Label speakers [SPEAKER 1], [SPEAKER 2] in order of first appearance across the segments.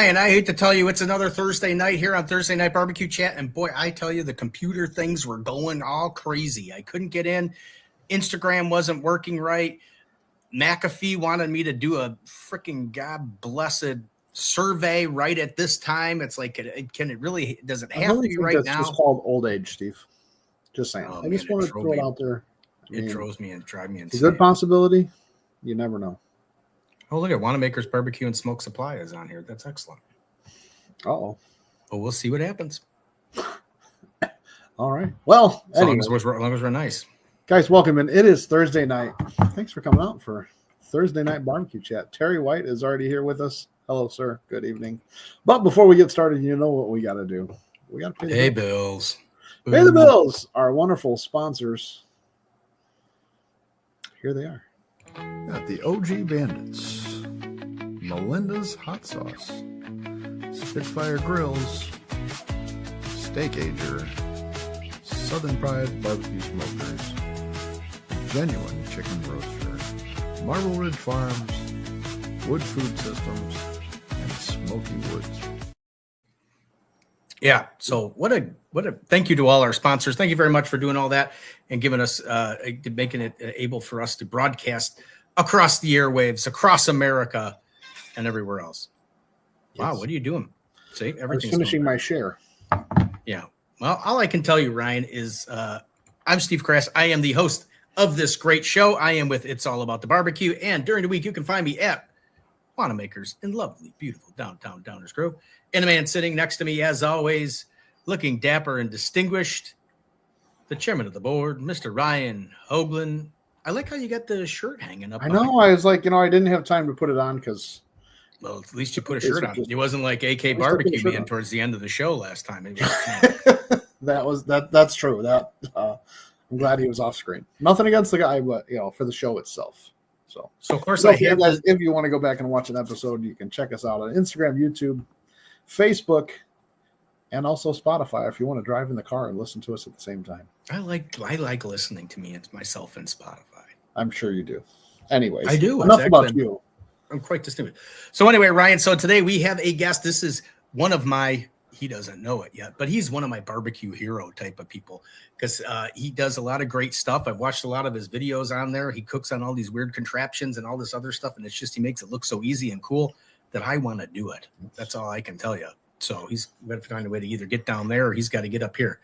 [SPEAKER 1] Ryan, I hate to tell you, it's another Thursday night here on Thursday Night Barbecue Chat. And boy, I tell you, the computer things were going all crazy. I couldn't get in. Instagram wasn't working right. McAfee wanted me to do a freaking God blessed survey right at this time. It's like, can it really, does it have to be right now?
[SPEAKER 2] It's just called old age, Steve. Just saying.
[SPEAKER 1] Oh,
[SPEAKER 2] I just want to throw it out there.
[SPEAKER 1] It drives me and drives me insane.
[SPEAKER 2] It's a good possibility. You never know.
[SPEAKER 1] Oh, look at Wanamaker's Barbecue and Smoke Supply is on here. That's excellent.
[SPEAKER 2] Uh-oh.
[SPEAKER 1] Well, we'll see what happens.
[SPEAKER 2] All right. Well,
[SPEAKER 1] as long as we're nice.
[SPEAKER 2] Guys, welcome in. It is Thursday night. Thanks for coming out for Thursday Night Barbecue Chat. Terry White is already here with us. Hello, sir. Good evening. But before we get started, you know what we got to do. We got to pay the
[SPEAKER 1] bills.
[SPEAKER 2] Pay the bills. Our wonderful sponsors. Here they are.
[SPEAKER 3] Got the OG Bandits, Melinda's Hot Sauce, Spitfire Grills, Steak Ager, Southern Pride Barbecue Smokers, Genuine Chicken Roaster, Marble Ridge Farms, Wood Food Systems, and Smoky Woods.
[SPEAKER 1] Yeah. So what a thank you to all our sponsors. Thank you very much for doing all that and giving us making it able for us to broadcast across the airwaves, across America, and everywhere else. Yes. Wow, what are you doing? See, everything's
[SPEAKER 2] finishing my share.
[SPEAKER 1] Yeah. Well, all I can tell you, Ryan, is I'm Steve Crass. I am the host of this great show. I am with It's All About the Barbecue, and during the week you can find me at Wanamaker's in lovely, beautiful downtown Downers Grove. And the man sitting next to me, as always, looking dapper and distinguished, the chairman of the board, Mr. Ryan Hoagland. I like how you got the shirt hanging up.
[SPEAKER 2] I know. I was like, I didn't have time to put it on because.
[SPEAKER 1] Well, at least you put a shirt on. It wasn't like AK Barbecue being towards the end of the show last time.
[SPEAKER 2] That's true. I'm glad he was off screen. Nothing against the guy, but for the show itself. So
[SPEAKER 1] of course,
[SPEAKER 2] if you want to go back and watch an episode, you can check us out on Instagram, YouTube, Facebook, and also Spotify if you want to drive in the car and listen to us at the same time.
[SPEAKER 1] I like listening to me and myself in Spotify.
[SPEAKER 2] I'm sure you do. Anyways,
[SPEAKER 1] I do.
[SPEAKER 2] Enough about you.
[SPEAKER 1] I'm quite distinguished. So anyway, Ryan, so today we have a guest. This is one of my, he doesn't know it yet, but he's one of my barbecue hero type of people because he does a lot of great stuff. I've watched a lot of his videos on there. He cooks on all these weird contraptions and all this other stuff. And it's just, he makes it look so easy and cool that I want to do it. That's all I can tell you. So he's got to find a way to either get down there or he's got to get up here.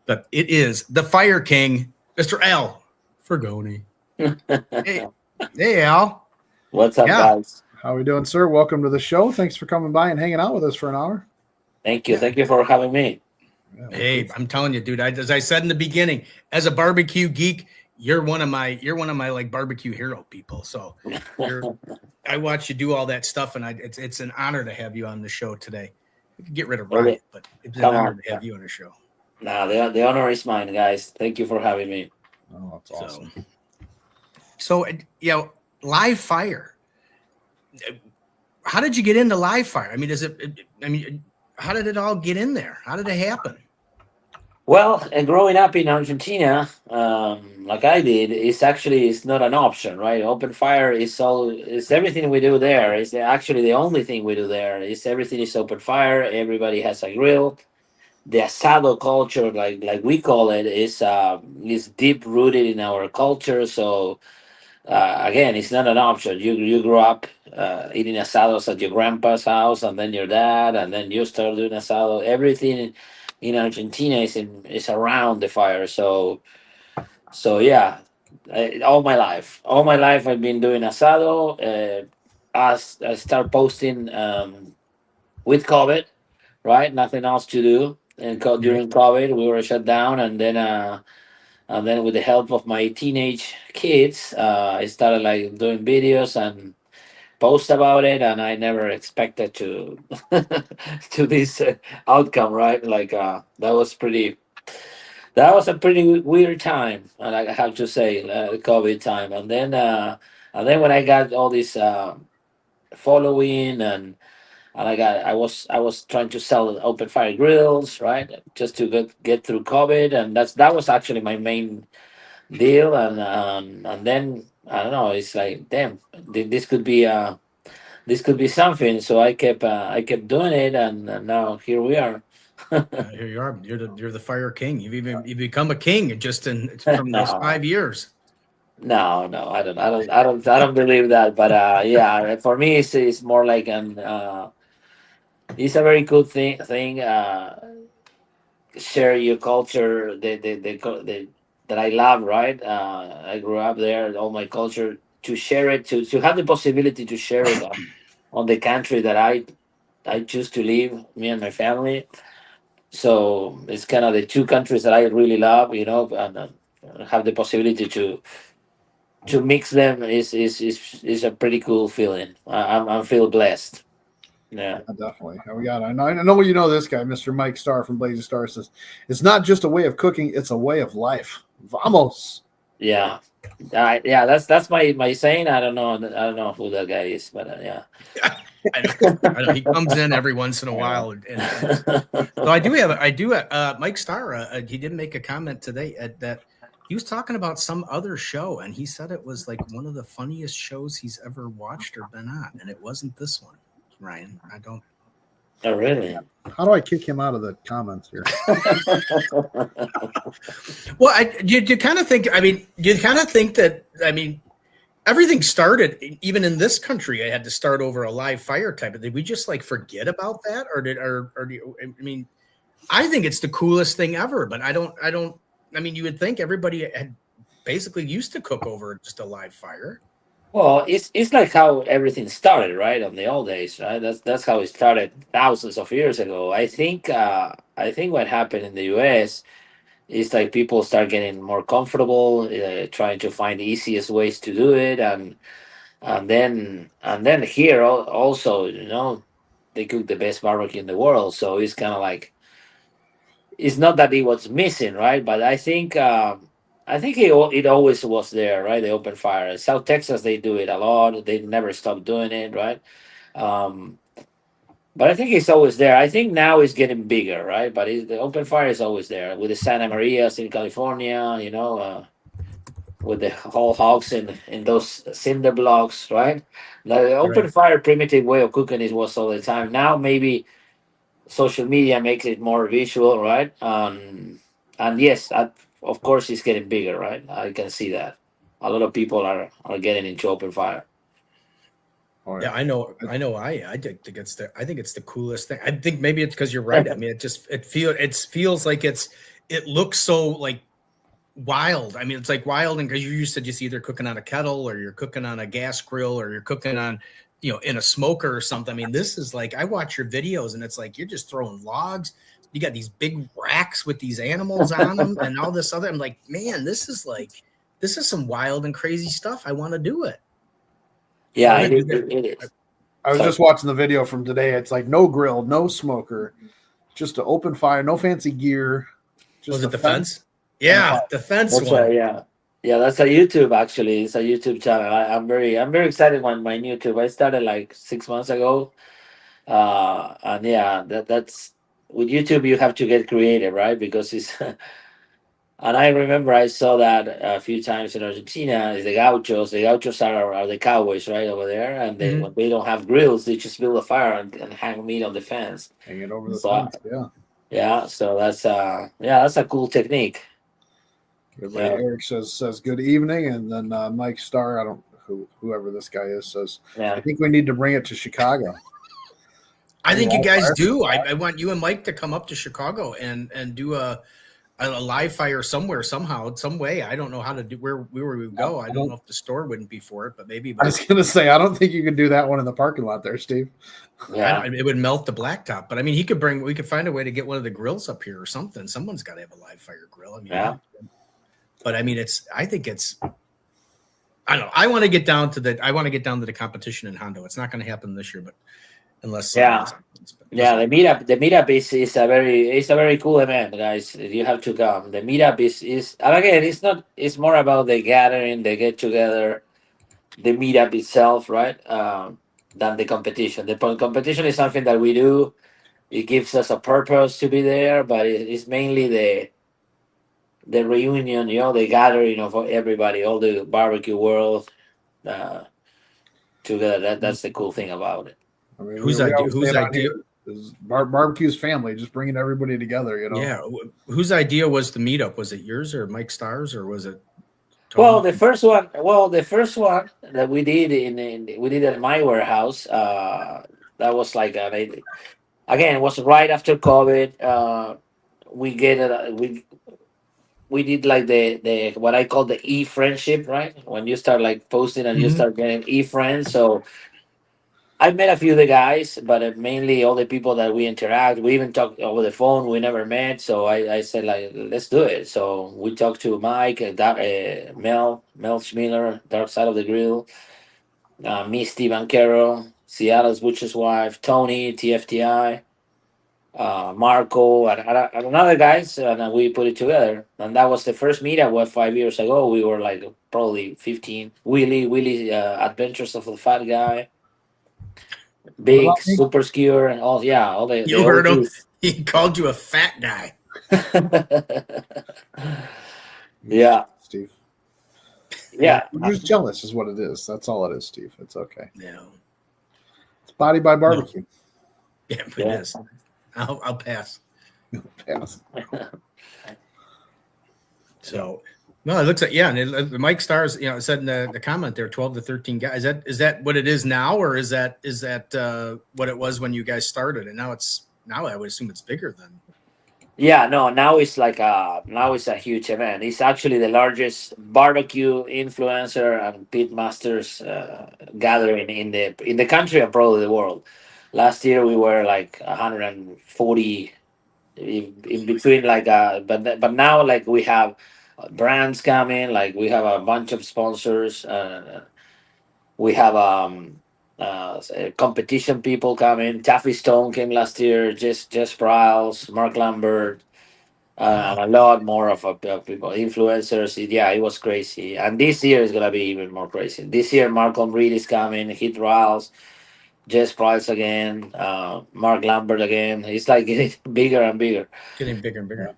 [SPEAKER 1] But it is the Fire King, Mr. Al Frugoni. Hey, Al.
[SPEAKER 4] What's up, guys?
[SPEAKER 2] How are we doing, sir? Welcome to the show. Thanks for coming by and hanging out with us for an hour.
[SPEAKER 4] Thank you. Thank you for having me.
[SPEAKER 1] Hey, I'm telling you, dude, as I said in the beginning, as a barbecue geek, you're one of my like barbecue hero people. So I watch you do all that stuff, and it's an honor to have you on the show today. We could get rid of Ryan, but it's an honor to have you on the show.
[SPEAKER 4] No, the honor is mine, guys. Thank you for having me.
[SPEAKER 2] Oh, that's awesome.
[SPEAKER 1] So live fire. How did you get into live fire? I mean, how did it all get in there? How did it happen?
[SPEAKER 4] Well, growing up in Argentina, like I did, it's not an option, right? Open fire is everything we do there. It's actually the only thing we do there. Everything is open fire. Everybody has a grill. The asado culture, like we call it, is deep rooted in our culture. So again, it's not an option. You grew up eating asados at your grandpa's house, and then your dad, and then you start doing asado. Everything in Argentina is around the fire. So yeah, all my life I've been doing asado. I start posting with COVID, right? Nothing else to do, and during COVID we were shut down, and then with the help of my teenage kids, I started like doing videos and post about it, and I never expected to this outcome, right? Like that was a pretty weird time, and I have to say, COVID time. And then when I got all this following, and I was trying to sell open fire grills, right, just to get through COVID, and that was actually my main deal. And then I don't know, it's like, damn, this could be this could be something. So I kept doing it, and now here we are.
[SPEAKER 1] Here you are. You're the Fire King. You become a king just from those
[SPEAKER 4] No.
[SPEAKER 1] 5 years.
[SPEAKER 4] No, I don't believe that. But yeah, for me, it's more like it's a very cool thing. Share your culture, that I love. Right, I grew up there. All my culture, to share it, to have the possibility to share it on the country that I choose to live, me and my family. So it's kind of the two countries that I really love, and have the possibility to mix them is a pretty cool feeling. I feel blessed. Yeah.
[SPEAKER 2] Definitely. I know you know this guy, Mr. Mike Starr from Blazing Star says it's not just a way of cooking, it's a way of life. Vamos.
[SPEAKER 4] Yeah. Yeah, that's my saying. I don't know who that guy is, but yeah.
[SPEAKER 1] I know he comes in every once in a while, so I do. Mike Starr. He did make a comment today that he was talking about some other show, and he said it was like one of the funniest shows he's ever watched or been on, and it wasn't this one, Ryan. I don't.
[SPEAKER 4] Oh, really?
[SPEAKER 2] How do I kick him out of the comments here?
[SPEAKER 1] Well, you kind of think. I mean, you kind of think that. I mean, everything started even in this country. I had to start over a live fire type of. Did we just like forget about that, or I mean, I think it's the coolest thing ever. But I don't. I mean, you would think everybody had basically used to cook over just a live fire.
[SPEAKER 4] Well, it's like how everything started, right? On the old days, right? That's how it started thousands of years ago. I think what happened in the U.S. is like people start getting more comfortable, trying to find the easiest ways to do it, and then here also, they cook the best barbecue in the world. So it's kind of like, it's not that it was missing, right? But I think it always was there, right? The open fire. In South Texas, they do it a lot. They never stop doing it, right? Um, but I think it's always there. I think now it's getting bigger, right? But the open fire is always there with the Santa Marias in California, with the whole hogs in those cinder blocks, right? The open
[SPEAKER 1] Right.
[SPEAKER 4] fire primitive way of cooking is was all the time. Now maybe social media makes it more visual, right? And yes, of course, it's getting bigger, right? I can see that. A lot of people are getting into open fire.
[SPEAKER 2] Oh,
[SPEAKER 1] Yeah, I know. I think it's the coolest thing. I think maybe it's because you're right. I mean, it feels like it looks so like wild. I mean, it's like wild, and because you're used to just either cooking on a kettle or you're cooking on a gas grill or you're cooking on, in a smoker or something. I mean, this is like, I watch your videos and it's like you're just throwing logs. You got these big racks with these animals on them and all this other. I'm like, man, this is some wild and crazy stuff. I want to do it.
[SPEAKER 4] Yeah,
[SPEAKER 1] So
[SPEAKER 4] it is.
[SPEAKER 2] I was just watching the video from today. It's like no grill, no smoker, just an open fire, no fancy gear. Just
[SPEAKER 1] Was it
[SPEAKER 2] a
[SPEAKER 1] the fence? Yeah, the fence
[SPEAKER 4] That's
[SPEAKER 1] one.
[SPEAKER 4] yeah. That's a YouTube actually. It's a YouTube channel. I'm very excited on my YouTube. I started like 6 months ago, and yeah, that's with YouTube. You have to get creative, right? Because it's and I remember I saw that a few times in Argentina. Is the gauchos? The gauchos are the cowboys, right over there, and
[SPEAKER 1] Mhm.
[SPEAKER 4] when they don't have grills, they just build a fire and hang meat on the fence.
[SPEAKER 2] hang it over the
[SPEAKER 4] So
[SPEAKER 2] fence. Yeah.
[SPEAKER 4] yeah, so that's a cool technique.
[SPEAKER 2] Everybody,
[SPEAKER 4] Yeah.
[SPEAKER 2] Eric says good evening, and then Mike Starr, I don't whoever this guy is, says
[SPEAKER 4] Yeah.
[SPEAKER 2] I think we need to bring it to Chicago.
[SPEAKER 1] I think you guys
[SPEAKER 2] Fire.
[SPEAKER 1] do. I want you and Mike to come up to Chicago and do a live fire somewhere, somehow, some way. I don't know how to do where we would go. I don't know if the store wouldn't be for it, but maybe.
[SPEAKER 2] I was gonna say I don't think you could do that one in the parking lot there, Steve.
[SPEAKER 4] Yeah.
[SPEAKER 1] It would melt the blacktop. But I mean, we could find a way to get one of the grills up here or something. Someone's got to have a live fire grill. I mean,
[SPEAKER 4] Yeah.
[SPEAKER 1] But I mean, I don't know. I want to get down to the competition in Hondo. It's not going to happen this year, but unless
[SPEAKER 4] Yeah. Yeah, the meetup is a very cool event, guys. You have to come. The meetup is and again, it's more about the gathering, the get together, the meetup itself, right? Than the competition. The competition is something that we do. It gives us a purpose to be there, but it's mainly the reunion, the gathering of everybody, all the barbecue world. together. That's the cool thing about it.
[SPEAKER 2] I mean,
[SPEAKER 1] Whose
[SPEAKER 2] we
[SPEAKER 1] idea?
[SPEAKER 2] always say
[SPEAKER 1] Whose
[SPEAKER 2] it on
[SPEAKER 1] idea?
[SPEAKER 2] here, is barbecue's family, just bringing everybody together.
[SPEAKER 1] Yeah. Whose idea was the meetup? Was it yours or Mike Starr's, or was it?
[SPEAKER 4] Well,
[SPEAKER 1] Tony?
[SPEAKER 4] the first one that we did we did at my warehouse. That was like again, it was right after COVID. We get it. We did like the what I call the friendship, right? When you start like posting and you
[SPEAKER 1] Mhm.
[SPEAKER 4] start getting friends. So I met a few of the guys, but mainly all the people that we interact. We even talked over the phone. We never met, so I said like, let's do it. So we talked to Mike, Mel Schmiller, Dark Side of the Grill, Misty Banquero, Seattle's Butcher's Wife, Tony, TFTI, Marco, and another guys, and we put it together. And that was the first meetup. What 5 years ago? We were like probably 15. Willie, Adventures of the Fat Guy.
[SPEAKER 2] What
[SPEAKER 4] Big
[SPEAKER 2] about me?
[SPEAKER 4] super skewer and all all the
[SPEAKER 1] You heard him.
[SPEAKER 4] OGs.
[SPEAKER 1] He called you a fat guy.
[SPEAKER 4] Yeah.
[SPEAKER 2] Steve.
[SPEAKER 4] Yeah.
[SPEAKER 2] You're just jealous, is what it is. That's all it is, Steve. It's okay.
[SPEAKER 1] Yeah.
[SPEAKER 2] It's body by barbecue.
[SPEAKER 1] Yeah, it
[SPEAKER 4] Yeah.
[SPEAKER 1] is. I'll pass.
[SPEAKER 2] Pass.
[SPEAKER 1] So no, it looks like and Mike Stars, it said in the comment there, 12 to 13 guys. Is that what it is now, or is that what it was when you guys started? And now I would assume it's bigger than.
[SPEAKER 4] Yeah, no, now it's like now it's a huge event. It's actually the largest barbecue influencer and pit masters gathering in the country and probably the world. Last year we were like 140 in between, like but now like we have brands coming, like we have a bunch of sponsors. We have competition people coming. Taffy Stone came last year. Jess Pryles, Mark Lambert, and a lot more of people, influencers. Yeah, it was crazy. And this year is gonna be even more crazy. This year, Malcolm Reed is coming. Heath Riles, Jess Pryles again, Mark Lambert again. It's like getting bigger and bigger.
[SPEAKER 1] Getting bigger and bigger.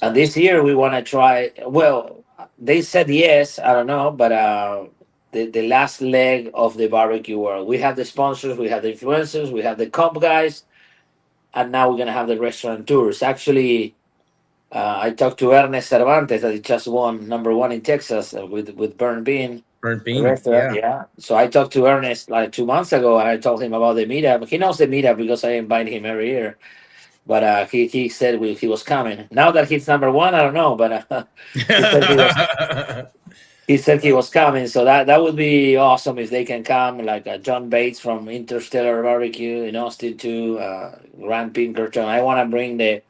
[SPEAKER 4] And this year we want to try. Well, they said yes. I don't know, but the last leg of the barbecue world. We have the sponsors, we have the influencers, we have the comp guys, and now we're gonna have the restaurant tours. Actually, I talked to Ernest Cervantes that he just won #1 in Texas with Burn Bean.
[SPEAKER 1] Burnt
[SPEAKER 4] The
[SPEAKER 1] bean.
[SPEAKER 4] restaurant,
[SPEAKER 1] Yeah.
[SPEAKER 4] yeah. So I talked to Ernest like 2 months ago, and I told him about the meetup. He knows the meetup because I invite him every year. But he said he was coming. Now that he's #1, I don't know. But he said he was he said he was coming. So that would be awesome if they can come. Like John Bates from Interstellar Barbecue in Austin too. Grant Pinkerton. I want to bring the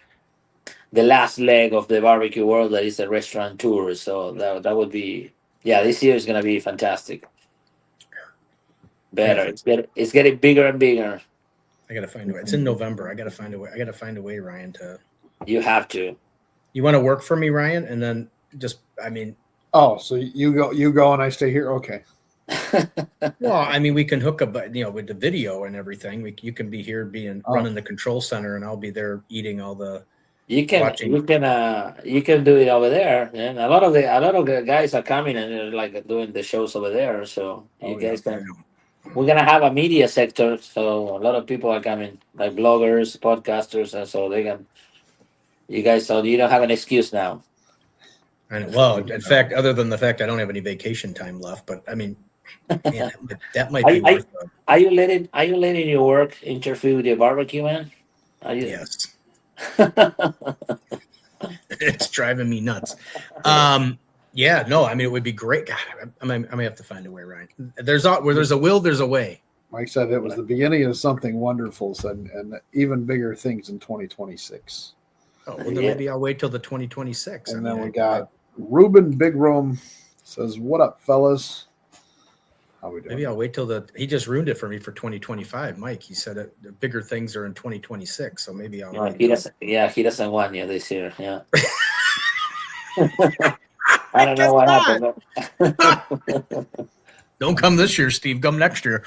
[SPEAKER 4] last leg of the barbecue world, that is a restaurant tour. So that would be, yeah. This year is gonna be fantastic. Better. It's getting bigger and bigger.
[SPEAKER 1] I gotta find a way. It's in November. I gotta find a way. Ryan.
[SPEAKER 4] You have to.
[SPEAKER 1] You want to work for me, Ryan, and then
[SPEAKER 2] Oh, so you go, and I stay here. Okay.
[SPEAKER 1] well, we can hook up, with the video and everything. You can be here, running the control center, and I'll be there eating all the.
[SPEAKER 4] You can
[SPEAKER 1] watching.
[SPEAKER 4] you can do it over there, and a lot of the guys are coming and they're like doing the shows over there. So you guys can. We're gonna have a media sector, so a lot of people are coming, like bloggers, podcasters, and so they can. You guys, so you don't have an excuse now.
[SPEAKER 1] Well, in fact, other than the fact I don't have any vacation time left, but man, that might be worth it.
[SPEAKER 4] Are you letting your work interfere with your barbecue, man?
[SPEAKER 1] Yes. It's driving me nuts. Yeah, no, it would be great. God, I may have to find a way, Ryan. Where there's a will, there's a way.
[SPEAKER 2] Mike said it was the beginning of something wonderful, and even bigger things in 2026.
[SPEAKER 1] Oh, well, then maybe I'll wait till the 2026.
[SPEAKER 2] And then we got Ruben Big Room says, "What up, fellas? How we doing?"
[SPEAKER 1] Maybe I'll wait till he just ruined it for me for 2025, Mike. He said the bigger things are in 2026, so maybe I'll.
[SPEAKER 4] No, he doesn't want you this year. Yeah. I don't know what happened.
[SPEAKER 1] Don't come this year, Steve. Come next year.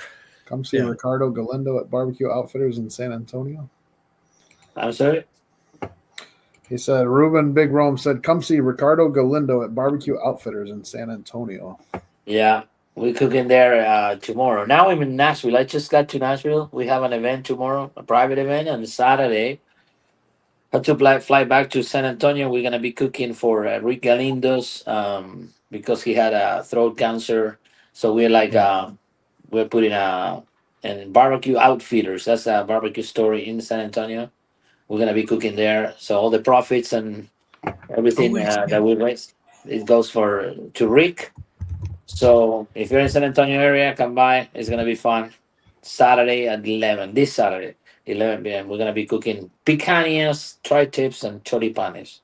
[SPEAKER 2] Come see Ricardo Galindo at Barbecue Outfitters in San Antonio.
[SPEAKER 4] I'm sorry?
[SPEAKER 2] He said, Ruben Big Rome said, come see Ricardo Galindo at Barbecue Outfitters in San Antonio.
[SPEAKER 4] Yeah. we're cooking there tomorrow. Now I'm in Nashville. I just got to Nashville. We have an event tomorrow, a private event, and Saturday had to fly back to San Antonio. We're gonna be cooking for Rick Galindo's because he had a throat cancer. So we're like we're putting a and barbecue outfitters. That's a barbecue store in San Antonio. We're gonna be cooking there. So all the profits and everything that we raise, it goes for to Rick. So if you're in San Antonio area, come by. It's gonna be fun. Saturday at 11. This Saturday, 11 p.m. We're gonna be cooking picanhas, tri-tips, and choripanes.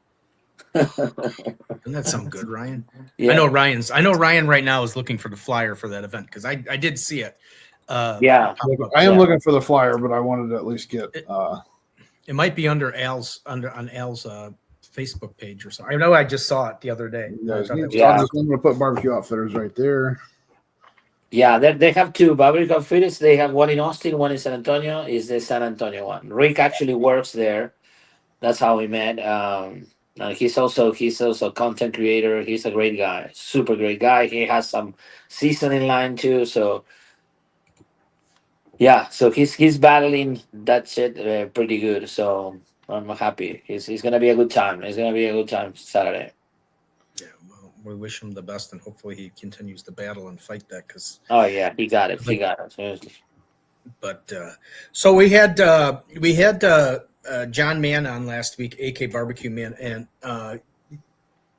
[SPEAKER 1] Doesn't that sound good, Ryan?
[SPEAKER 4] Yeah.
[SPEAKER 1] I know Ryan right now is looking for the flyer for that event because I did see it.
[SPEAKER 4] Yeah.
[SPEAKER 2] I am looking for the flyer, but I wanted to at least get.
[SPEAKER 1] It might be on Al's Facebook page or something. I know I just saw it the other day.
[SPEAKER 2] I'm going to put barbecue outfitters right there.
[SPEAKER 4] Yeah, they have two barbecue outfitters. They have one in Austin, one in San Antonio. Is the San Antonio one? Rick actually works there. That's how we met. He's also a content creator. He's a great guy, super great guy. He has some seasoning line too. So yeah, so he's battling that shit pretty good. So I'm happy. It's gonna be a good time. It's gonna be a good time Saturday.
[SPEAKER 1] Yeah, well, we wish him the best, and hopefully he continues to battle and fight that. Because
[SPEAKER 4] He got it. Seriously.
[SPEAKER 1] But so we had John Mann on last week, AK Barbecue Man, and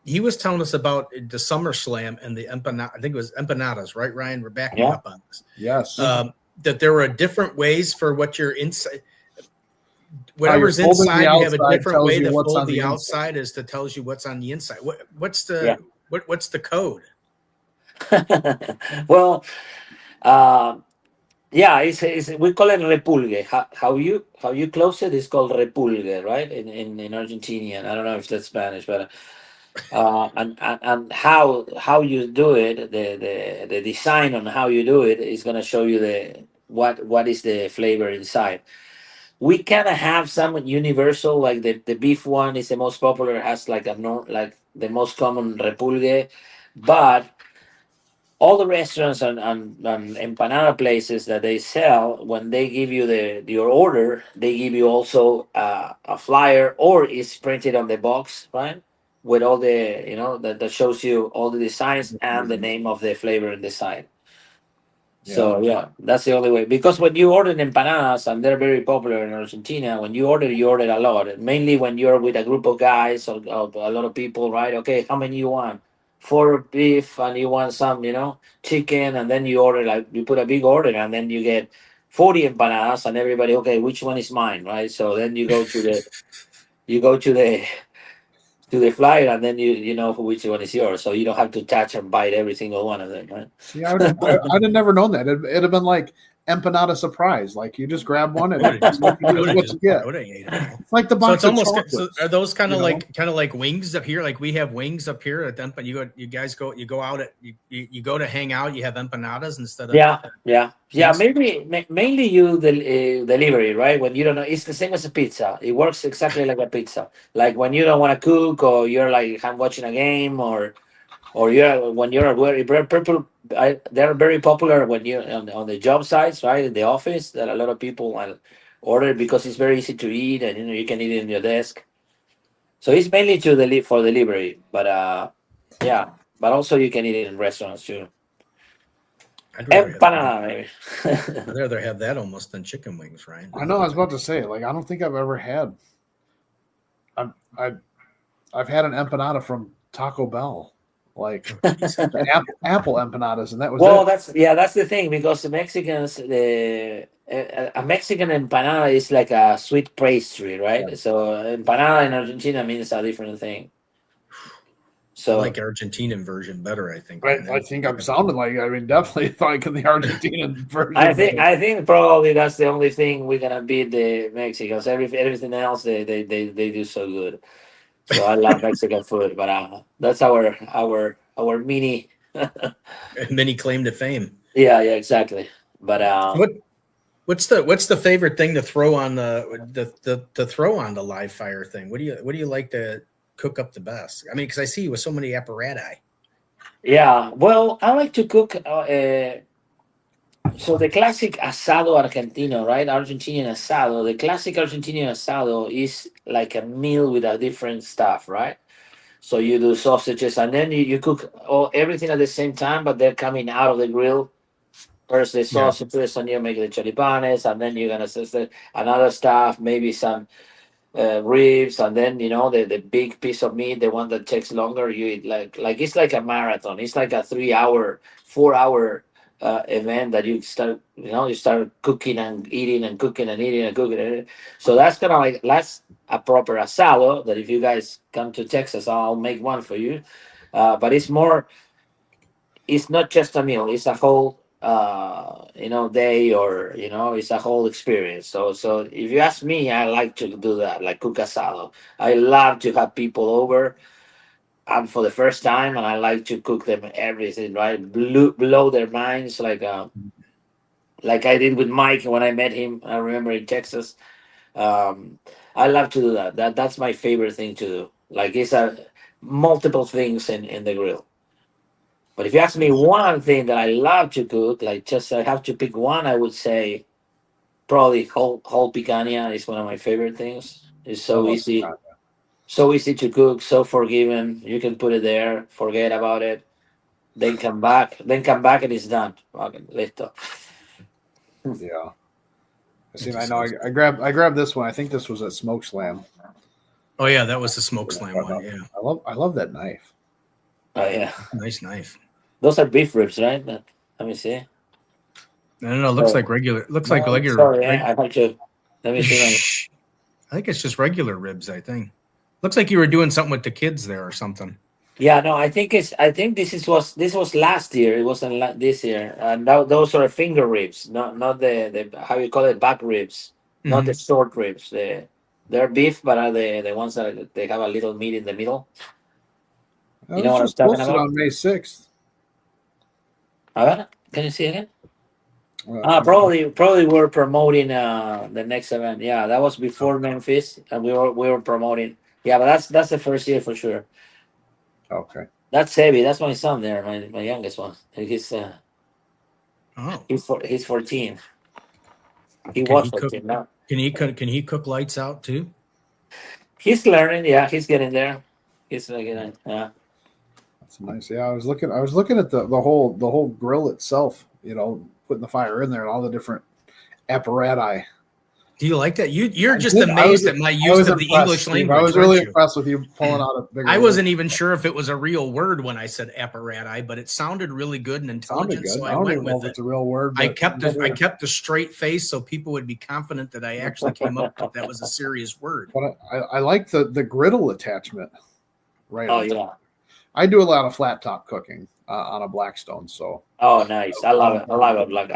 [SPEAKER 1] he was telling us about the SummerSlam and the empanada. I think it was empanadas, right, Ryan? We're backing up on this.
[SPEAKER 2] Yes.
[SPEAKER 1] That there were different ways for what you're inside. Whatever's inside, you have a different way to fold the outside as to tells you what's on the inside. What's the code?
[SPEAKER 4] Well, it's we call it repulgue. How you close it is called repulgue, right? In Argentinian. I don't know if that's Spanish, but and how you do it, the design on how you do it is gonna show you what is the flavor inside. We kind of have some universal, like the beef one is the most popular, has like the most common repulgue, but all the restaurants and empanada places that they sell, when they give you your order, they give you also a flyer, or it's printed on the box, right, with all the that shows you all the designs and the name of the flavor in the side. So that's the only way, because when you order empanadas, and they're very popular in Argentina, when you order a lot, mainly when you're with a group of guys or a lot of people, right? Okay, how many you want? 4 beef, and you want some, chicken, and then you order, like, you put a big order, and then you get 40 empanadas, and everybody, okay, which one is mine, right? So then you go to the flyer, and then you know which one is yours, so you don't have to touch and bite every single one of them, right?
[SPEAKER 2] See, I'd have never known that. It'd have been like empanada surprise. Like you just grab one and it's what you get. It's like the box.
[SPEAKER 1] So it's almost. So are those kind of like wings up here? Like we have wings up here at Empan. You guys go out at you go to hang out. You have empanadas instead of
[SPEAKER 4] mainly you delivery, right? When you don't know, it's the same as a pizza. It works exactly like a pizza. Like when you don't want to cook, or you're like watching a game, or you're very purple. They're very popular when you on the job sites, right? In the office, that a lot of people order because it's very easy to eat, and you can eat it in your desk. So it's mainly for delivery, but but also you can eat it in restaurants too.
[SPEAKER 1] I'd
[SPEAKER 4] rather
[SPEAKER 1] have that almost than chicken wings, right?
[SPEAKER 2] I know. I was about to say, like, I don't think I've ever had. I've had an empanada from Taco Bell, like apple empanadas, and that was
[SPEAKER 4] that's the thing, because the Mexicans, a Mexican empanada is like a sweet pastry, right? Yeah. So empanada in Argentina means a different thing. So
[SPEAKER 1] I like Argentinian version better, I think.
[SPEAKER 2] I think I'm sounding like, definitely like in the Argentinian version.
[SPEAKER 4] I think probably that's the only thing we're gonna beat the Mexicans. Everything else they do so good. So I love Mexican food, but that's our mini
[SPEAKER 1] claim to fame.
[SPEAKER 4] Yeah, exactly. But
[SPEAKER 1] what's the favorite thing to throw on the live fire thing? What do you like to cook up the best? I mean, because I see you with so many apparatus.
[SPEAKER 4] Yeah, well, I like to cook. So the classic asado argentino, right? Argentinian asado. The classic Argentinian asado is like a meal with a different stuff, right? So you do sausages, and then you cook everything at the same time, but they're coming out of the grill. First the
[SPEAKER 1] Yeah.
[SPEAKER 4] sausages, and you make the choripanes, and then you're gonna another stuff, maybe some ribs, and then the big piece of meat, the one that takes longer. You eat like it's like a marathon. It's like a 3 hour, 4 hour event that you start cooking and eating and cooking and eating and cooking. So that's kind of like that's a proper asado. That if you guys come to Texas, I'll make one for you. But it's more, it's not just a meal, it's a whole day, or it's a whole experience. So if you ask me, I like to do that, like cook asado. I love to have people over, and for the first time, and I like to cook them everything, right, blow their minds, like I did with Mike when I met him. I remember in Texas. um I love to do that's my favorite thing to do. Like it's a multiple things in the grill. But if you ask me one thing that I love to cook, like just I have to pick one, I would say probably whole picanha is one of my favorite things. It's
[SPEAKER 2] I
[SPEAKER 4] so
[SPEAKER 2] love
[SPEAKER 4] easy,
[SPEAKER 2] that.
[SPEAKER 4] so easy to cook, so forgiving. You can put it there, forget about it, then come back, and it's done. Fucking listo.
[SPEAKER 2] Yeah. See, I
[SPEAKER 1] Just-
[SPEAKER 2] know I grabbed this one. I think this was at Smoke Slam.
[SPEAKER 1] Oh yeah, that was the smoke slam one. Yeah,
[SPEAKER 2] I love that knife.
[SPEAKER 4] Oh yeah,
[SPEAKER 1] nice knife.
[SPEAKER 4] those are beef ribs, right? Let me see.
[SPEAKER 1] I don't know. Looks
[SPEAKER 4] Oh,
[SPEAKER 1] like regular. Looks like
[SPEAKER 4] no,
[SPEAKER 1] regular.
[SPEAKER 4] sorry, I have to. Let me see.
[SPEAKER 1] I think it's just regular ribs. I think. Looks like you were doing something with the kids there or something.
[SPEAKER 4] Yeah, no, I think this was last year. It wasn't this year. And those are finger ribs, not the how you call it, back ribs, not the
[SPEAKER 1] Mhm.
[SPEAKER 4] short ribs. They're beef, but are the ones that they have a little meat in the middle.
[SPEAKER 2] That
[SPEAKER 4] You know
[SPEAKER 2] was
[SPEAKER 4] what I'm
[SPEAKER 2] just
[SPEAKER 4] talking
[SPEAKER 2] posted
[SPEAKER 4] about?
[SPEAKER 2] on May 6th.
[SPEAKER 4] Can you see it again?
[SPEAKER 2] Hang on.
[SPEAKER 4] Probably we're promoting the next event. Yeah, that was before Memphis, and we were promoting. Yeah, but that's the first year for sure.
[SPEAKER 2] Okay.
[SPEAKER 4] That's heavy. That's my son there, my youngest one.
[SPEAKER 1] Oh,
[SPEAKER 4] He's 14. He
[SPEAKER 1] can
[SPEAKER 4] was
[SPEAKER 1] he cook?
[SPEAKER 4] 14 now.
[SPEAKER 1] Can he cook lights out too?
[SPEAKER 4] He's learning. Yeah, he's getting there. He's like, yeah.
[SPEAKER 2] That's nice. Yeah, I was looking at the whole grill itself, putting the fire in there and all the different apparatus.
[SPEAKER 1] Do you like that? You're
[SPEAKER 2] I
[SPEAKER 1] just
[SPEAKER 2] did.
[SPEAKER 1] amazed at my
[SPEAKER 2] I
[SPEAKER 1] use
[SPEAKER 2] was
[SPEAKER 1] of the
[SPEAKER 2] impressed,
[SPEAKER 1] English
[SPEAKER 2] Steve. I
[SPEAKER 1] language,
[SPEAKER 2] was really
[SPEAKER 1] weren't you?
[SPEAKER 2] impressed with you pulling out a bigger.
[SPEAKER 1] I wasn't even sure if it was a real word when I said apparatus, but it sounded really good and
[SPEAKER 2] Sounded
[SPEAKER 1] intelligent,
[SPEAKER 2] good.
[SPEAKER 1] so
[SPEAKER 2] I
[SPEAKER 1] I
[SPEAKER 2] don't
[SPEAKER 1] went
[SPEAKER 2] even know
[SPEAKER 1] with
[SPEAKER 2] if
[SPEAKER 1] it.
[SPEAKER 2] it's a real word.
[SPEAKER 1] I
[SPEAKER 2] But
[SPEAKER 1] kept a straight face so people would be confident that I actually came up with that was a serious word.
[SPEAKER 2] But I like the griddle attachment. Right.
[SPEAKER 4] Oh
[SPEAKER 2] on top.
[SPEAKER 4] yeah.
[SPEAKER 2] I do a lot of flat top cooking on a Blackstone, so
[SPEAKER 4] Oh nice. I love it. I love it.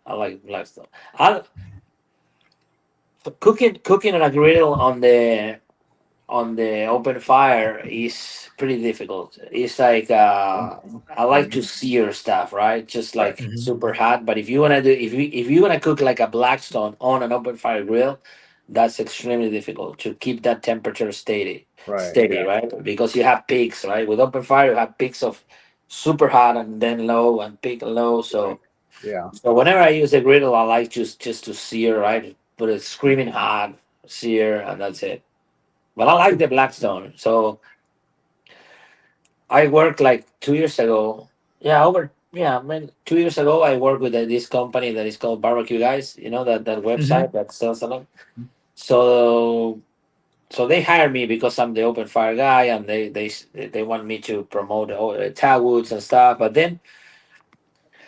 [SPEAKER 4] I like black stuff. I cooking on a grill on the open fire is pretty difficult. It's like I like to sear stuff, right? Just like
[SPEAKER 1] Mhm.
[SPEAKER 4] super hot. But if you wanna cook like a Blackstone on an open fire grill, that's extremely difficult to keep that temperature
[SPEAKER 2] right.
[SPEAKER 4] steady,
[SPEAKER 2] Yeah.
[SPEAKER 4] right? Because you have peaks, right? With open fire, you have peaks of super hot and then low and peak and low. So
[SPEAKER 2] Yeah.
[SPEAKER 4] so whenever I use a griddle, I like just to sear, right? Put it screaming hot, sear, and that's it. But I like the Blackstone. So I worked like 2 years ago. Yeah, man, 2 years ago I worked with this company that is called BBQ Guys. You know that website that sells a lot. So they hired me because I'm the open fire guy, and they want me to promote tag woods and stuff. But then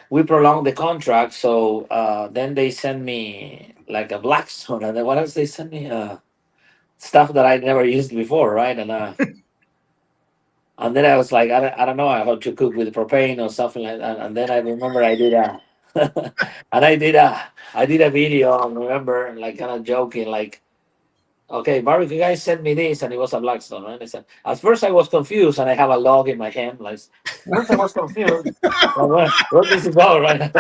[SPEAKER 4] we prolonged the contract, so then they sent me like a Blackstone, and then what else they sent me? Stuff that I never used before, right? And then I was like, I don't know how to cook with propane or something like that. And then I remember I did and I did a video. I remember, like, kind of joking, like, okay, barbecue guys sent me this, and it was a Blackstone, right? I said, at first I was confused, and I have a log in my hand. Like, first I was confused. Like, where does it go, right?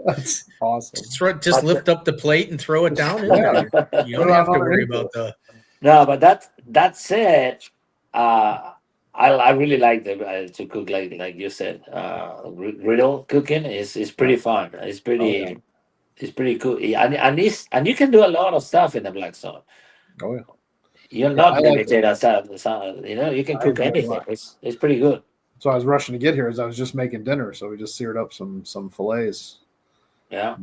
[SPEAKER 2] That's awesome.
[SPEAKER 1] Just lift up the plate and throw it down in
[SPEAKER 2] Yeah.
[SPEAKER 1] there. You don't have to worry about the.
[SPEAKER 4] No, but that said, I really like to cook like you said. Griddle cooking is pretty fun. It's pretty cool. And you can do a lot of stuff in the black zone.
[SPEAKER 2] Oh yeah.
[SPEAKER 4] You're
[SPEAKER 2] Yeah, I
[SPEAKER 4] not
[SPEAKER 2] like
[SPEAKER 4] limited outside. You can
[SPEAKER 2] I
[SPEAKER 4] cook
[SPEAKER 2] enjoy it a
[SPEAKER 4] anything.
[SPEAKER 2] lot.
[SPEAKER 4] It's pretty good.
[SPEAKER 2] So I was rushing to get here as I was just making dinner. So we just seared up some fillets,
[SPEAKER 4] Yeah,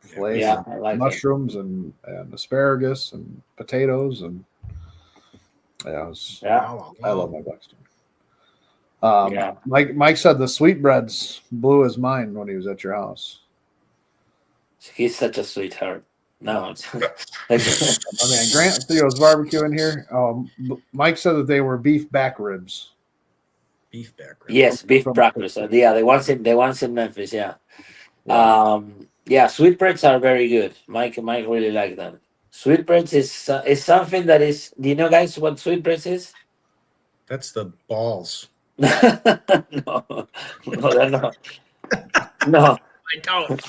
[SPEAKER 2] fillets,
[SPEAKER 4] yeah,
[SPEAKER 2] and
[SPEAKER 4] I like it.
[SPEAKER 2] mushrooms and asparagus and potatoes and yeah,
[SPEAKER 4] Yeah,
[SPEAKER 1] Wow,
[SPEAKER 2] I love
[SPEAKER 1] wow.
[SPEAKER 2] my Buxton.
[SPEAKER 4] yeah.
[SPEAKER 2] Mike said the sweetbreads blew his mind when he was at your house.
[SPEAKER 4] He's such a sweetheart. No, it's
[SPEAKER 2] I mean, Grant Theo's barbecue in here. Mike said that they were beef back ribs.
[SPEAKER 1] Beef back ribs.
[SPEAKER 4] yes, beef
[SPEAKER 2] From-
[SPEAKER 4] breakfast. Yeah, the ones in Memphis. Yeah.
[SPEAKER 2] Yeah.
[SPEAKER 4] Yeah, sweetbreads are very good. Mike really like them. Sweetbreads is something that is. Do you know, guys, what sweetbreads is?
[SPEAKER 1] That's the balls.
[SPEAKER 4] No, no, they're not. No,
[SPEAKER 1] I don't.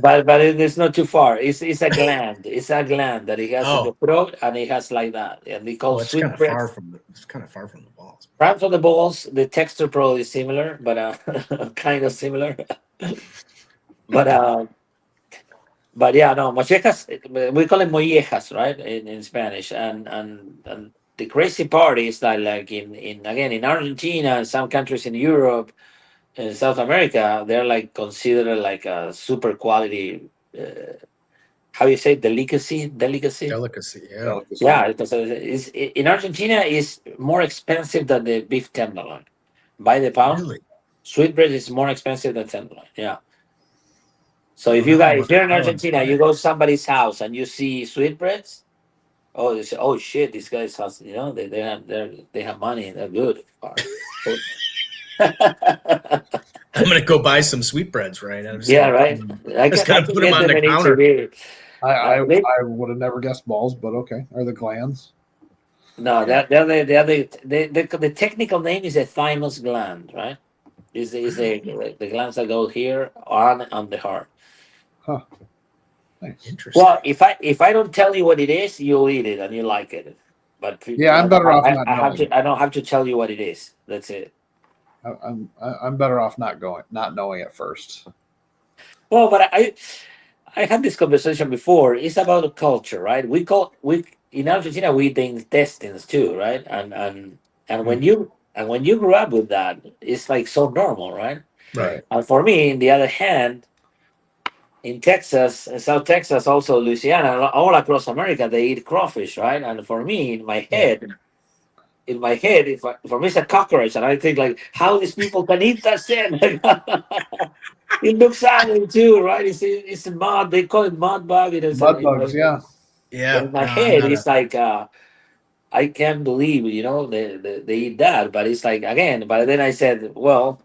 [SPEAKER 4] but it's not too far. It's a gland. It's a gland that it has in the
[SPEAKER 1] Oh.
[SPEAKER 4] throat, and it has like that, and they call
[SPEAKER 1] Oh, it's kind of
[SPEAKER 4] sweetbreads.
[SPEAKER 1] far from the. It's kind of far from the balls.
[SPEAKER 4] Perhaps on the balls, the texture probably is similar, but kind of similar. But yeah, no, mollejas. We call it mollejas, right, in Spanish. And the crazy part is that, like in Argentina and some countries in Europe and South America, they're like considered like a super quality. How you say delicacy?
[SPEAKER 1] Delicacy. Yeah.
[SPEAKER 4] Yeah, because in Argentina is more expensive than the beef tenderloin by the pound.
[SPEAKER 1] Really.
[SPEAKER 4] Sweetbread is more expensive than tenderloin. Yeah. So if
[SPEAKER 1] Well,
[SPEAKER 4] if you're in
[SPEAKER 1] I don't
[SPEAKER 4] Argentina, you go to somebody's house and you see sweetbreads, oh, you say, oh shit, these guys has they have money, they're good.
[SPEAKER 1] I'm gonna go buy some sweetbreads, right? I'm just
[SPEAKER 4] Yeah,
[SPEAKER 1] gonna-
[SPEAKER 4] right. I
[SPEAKER 1] Just
[SPEAKER 4] can,
[SPEAKER 1] gotta
[SPEAKER 4] I can
[SPEAKER 1] put 'em
[SPEAKER 4] get
[SPEAKER 1] on
[SPEAKER 4] them
[SPEAKER 1] the
[SPEAKER 4] in
[SPEAKER 1] counter.
[SPEAKER 4] Italy.
[SPEAKER 2] I
[SPEAKER 4] They-
[SPEAKER 2] would have never guessed balls, but okay. Are the glands?
[SPEAKER 4] No,
[SPEAKER 1] Yeah.
[SPEAKER 4] the technical name is a thymus gland, right? Is the glands that go here on the heart.
[SPEAKER 2] Huh. Nice.
[SPEAKER 1] Interesting.
[SPEAKER 4] Well, if I don't tell you what it is, you'll eat it and you like it. But
[SPEAKER 2] Yeah, I'm better off not
[SPEAKER 4] I have
[SPEAKER 2] knowing.
[SPEAKER 4] to. I don't have to tell you what it is. That's it.
[SPEAKER 2] I'm better off not knowing it first.
[SPEAKER 4] Well, but I had this conversation before. It's about the culture, right? We in Argentina we eat the intestines too, right? And when you grew up with that, it's like so normal, right?
[SPEAKER 1] Right.
[SPEAKER 4] And for me, on the other hand, in Texas, in South Texas, also Louisiana, all across America, they eat crawfish, right? And for me, in my head, for me, it's a cockroach, and I think like, how these people can eat that shit? It looks ugly too, right? It's a mud. They call it mud bug.
[SPEAKER 2] Mud bugs, yeah.
[SPEAKER 1] Yeah.
[SPEAKER 4] In my
[SPEAKER 1] no, I'm
[SPEAKER 4] head,
[SPEAKER 1] not
[SPEAKER 4] it's like I can't believe they eat that, but it's like again. But then I said, well,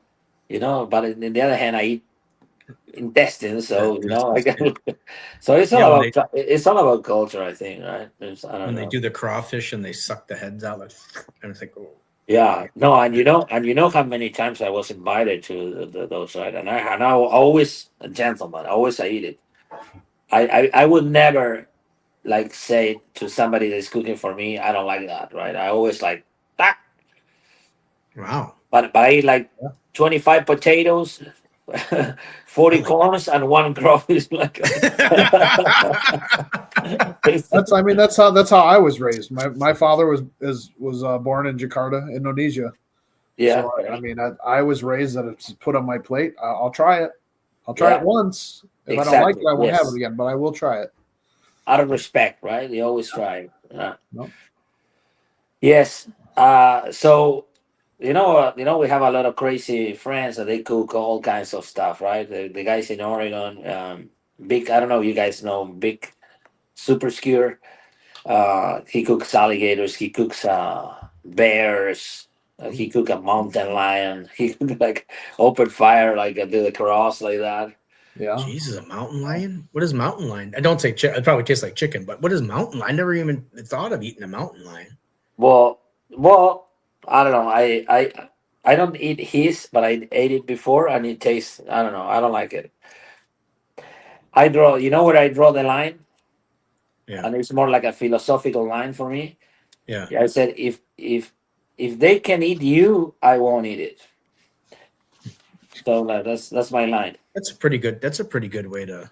[SPEAKER 4] but on the other hand, I eat intestines, so I can. So it's all
[SPEAKER 1] Yeah, when
[SPEAKER 4] it's all about culture, I think, right? I don't
[SPEAKER 1] when
[SPEAKER 4] know.
[SPEAKER 1] they do the crawfish and they suck the heads out, like, and it's like, oh,
[SPEAKER 4] Yeah, no, and you know how many times I was invited to those, right? And I always a gentleman, always I eat it. I would never like say to somebody that's cooking for me, I don't like that, right? I always like that,
[SPEAKER 1] wow.
[SPEAKER 4] but I eat like 25 potatoes, 40 corns, and one crawfish. Like
[SPEAKER 2] That's how I was raised. My father was born in Jakarta, Indonesia.
[SPEAKER 4] yeah,
[SPEAKER 2] So I mean, I was raised that it's put on my plate. I'll try it. I'll try it once. If I don't like it, I won't have it again. But I will try it.
[SPEAKER 4] out of respect, right? You always try.
[SPEAKER 2] Nope.
[SPEAKER 4] Yes. So we have a lot of crazy friends that they cook all kinds of stuff, right? The guys in Oregon, big. I don't know. If you guys know Big Super Skewer. He cooks alligators. He cooks bears. He cook a mountain lion. He cook like open fire, like do the cross like that.
[SPEAKER 2] Yeah.
[SPEAKER 1] Jesus, a mountain lion? What is mountain lion? I don't say it probably tastes like chicken, but what is mountain lion? I never even thought of eating a mountain lion.
[SPEAKER 4] Well, I don't know. I don't eat his, but I ate it before, and it tastes. I don't know. I don't like it. I draw. You know where I draw the line?
[SPEAKER 1] Yeah.
[SPEAKER 4] And it's more like a philosophical line for me.
[SPEAKER 1] Yeah.
[SPEAKER 4] I said if if they can eat you, I won't eat it. So that's my line.
[SPEAKER 1] That's a pretty good. That's a pretty good way to.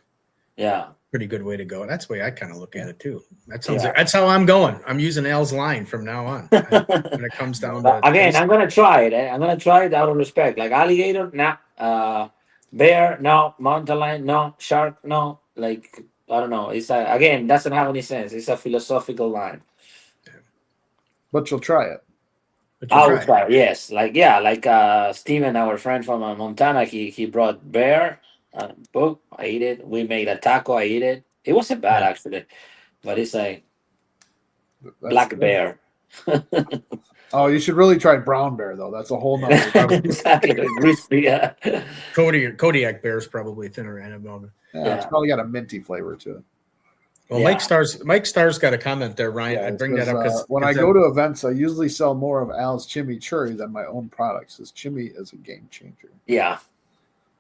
[SPEAKER 4] Yeah.
[SPEAKER 1] Pretty good way to go. That's the way I kind of look at it too. That sounds
[SPEAKER 4] Yeah.
[SPEAKER 1] like that's how I'm going. I'm using Al's line from now on when it comes down to
[SPEAKER 4] Again,
[SPEAKER 1] taste.
[SPEAKER 4] I'm gonna try it. I'm gonna try it out of respect. Like alligator, nah. Bear, no. Mountain lion, no. Shark, no. Like I don't know. It's again doesn't have any sense. It's a philosophical line.
[SPEAKER 2] But you'll try it.
[SPEAKER 1] But you
[SPEAKER 4] I will
[SPEAKER 1] try.
[SPEAKER 4] try. Yes, like Steven, our friend from Montana. He brought bear. Book. I eat it. We made a taco. I eat it. It wasn't bad
[SPEAKER 1] Yeah.
[SPEAKER 4] actually, but it's like
[SPEAKER 2] That's
[SPEAKER 4] black
[SPEAKER 2] good.
[SPEAKER 4] bear.
[SPEAKER 2] Oh, you should really try brown bear though. That's a whole nother.
[SPEAKER 4] Exactly. Crispy. Yeah.
[SPEAKER 1] Kodiak bear's probably thinner end of it.
[SPEAKER 2] Yeah, it's probably got a minty flavor to it.
[SPEAKER 1] Well,
[SPEAKER 4] Yeah.
[SPEAKER 1] Mike Star's got a comment there, Ryan.
[SPEAKER 2] Yeah,
[SPEAKER 1] I bring that up because
[SPEAKER 2] when I go to events, I usually sell more of Al's chimichurri than my own products. His chimi is a game changer.
[SPEAKER 4] Yeah.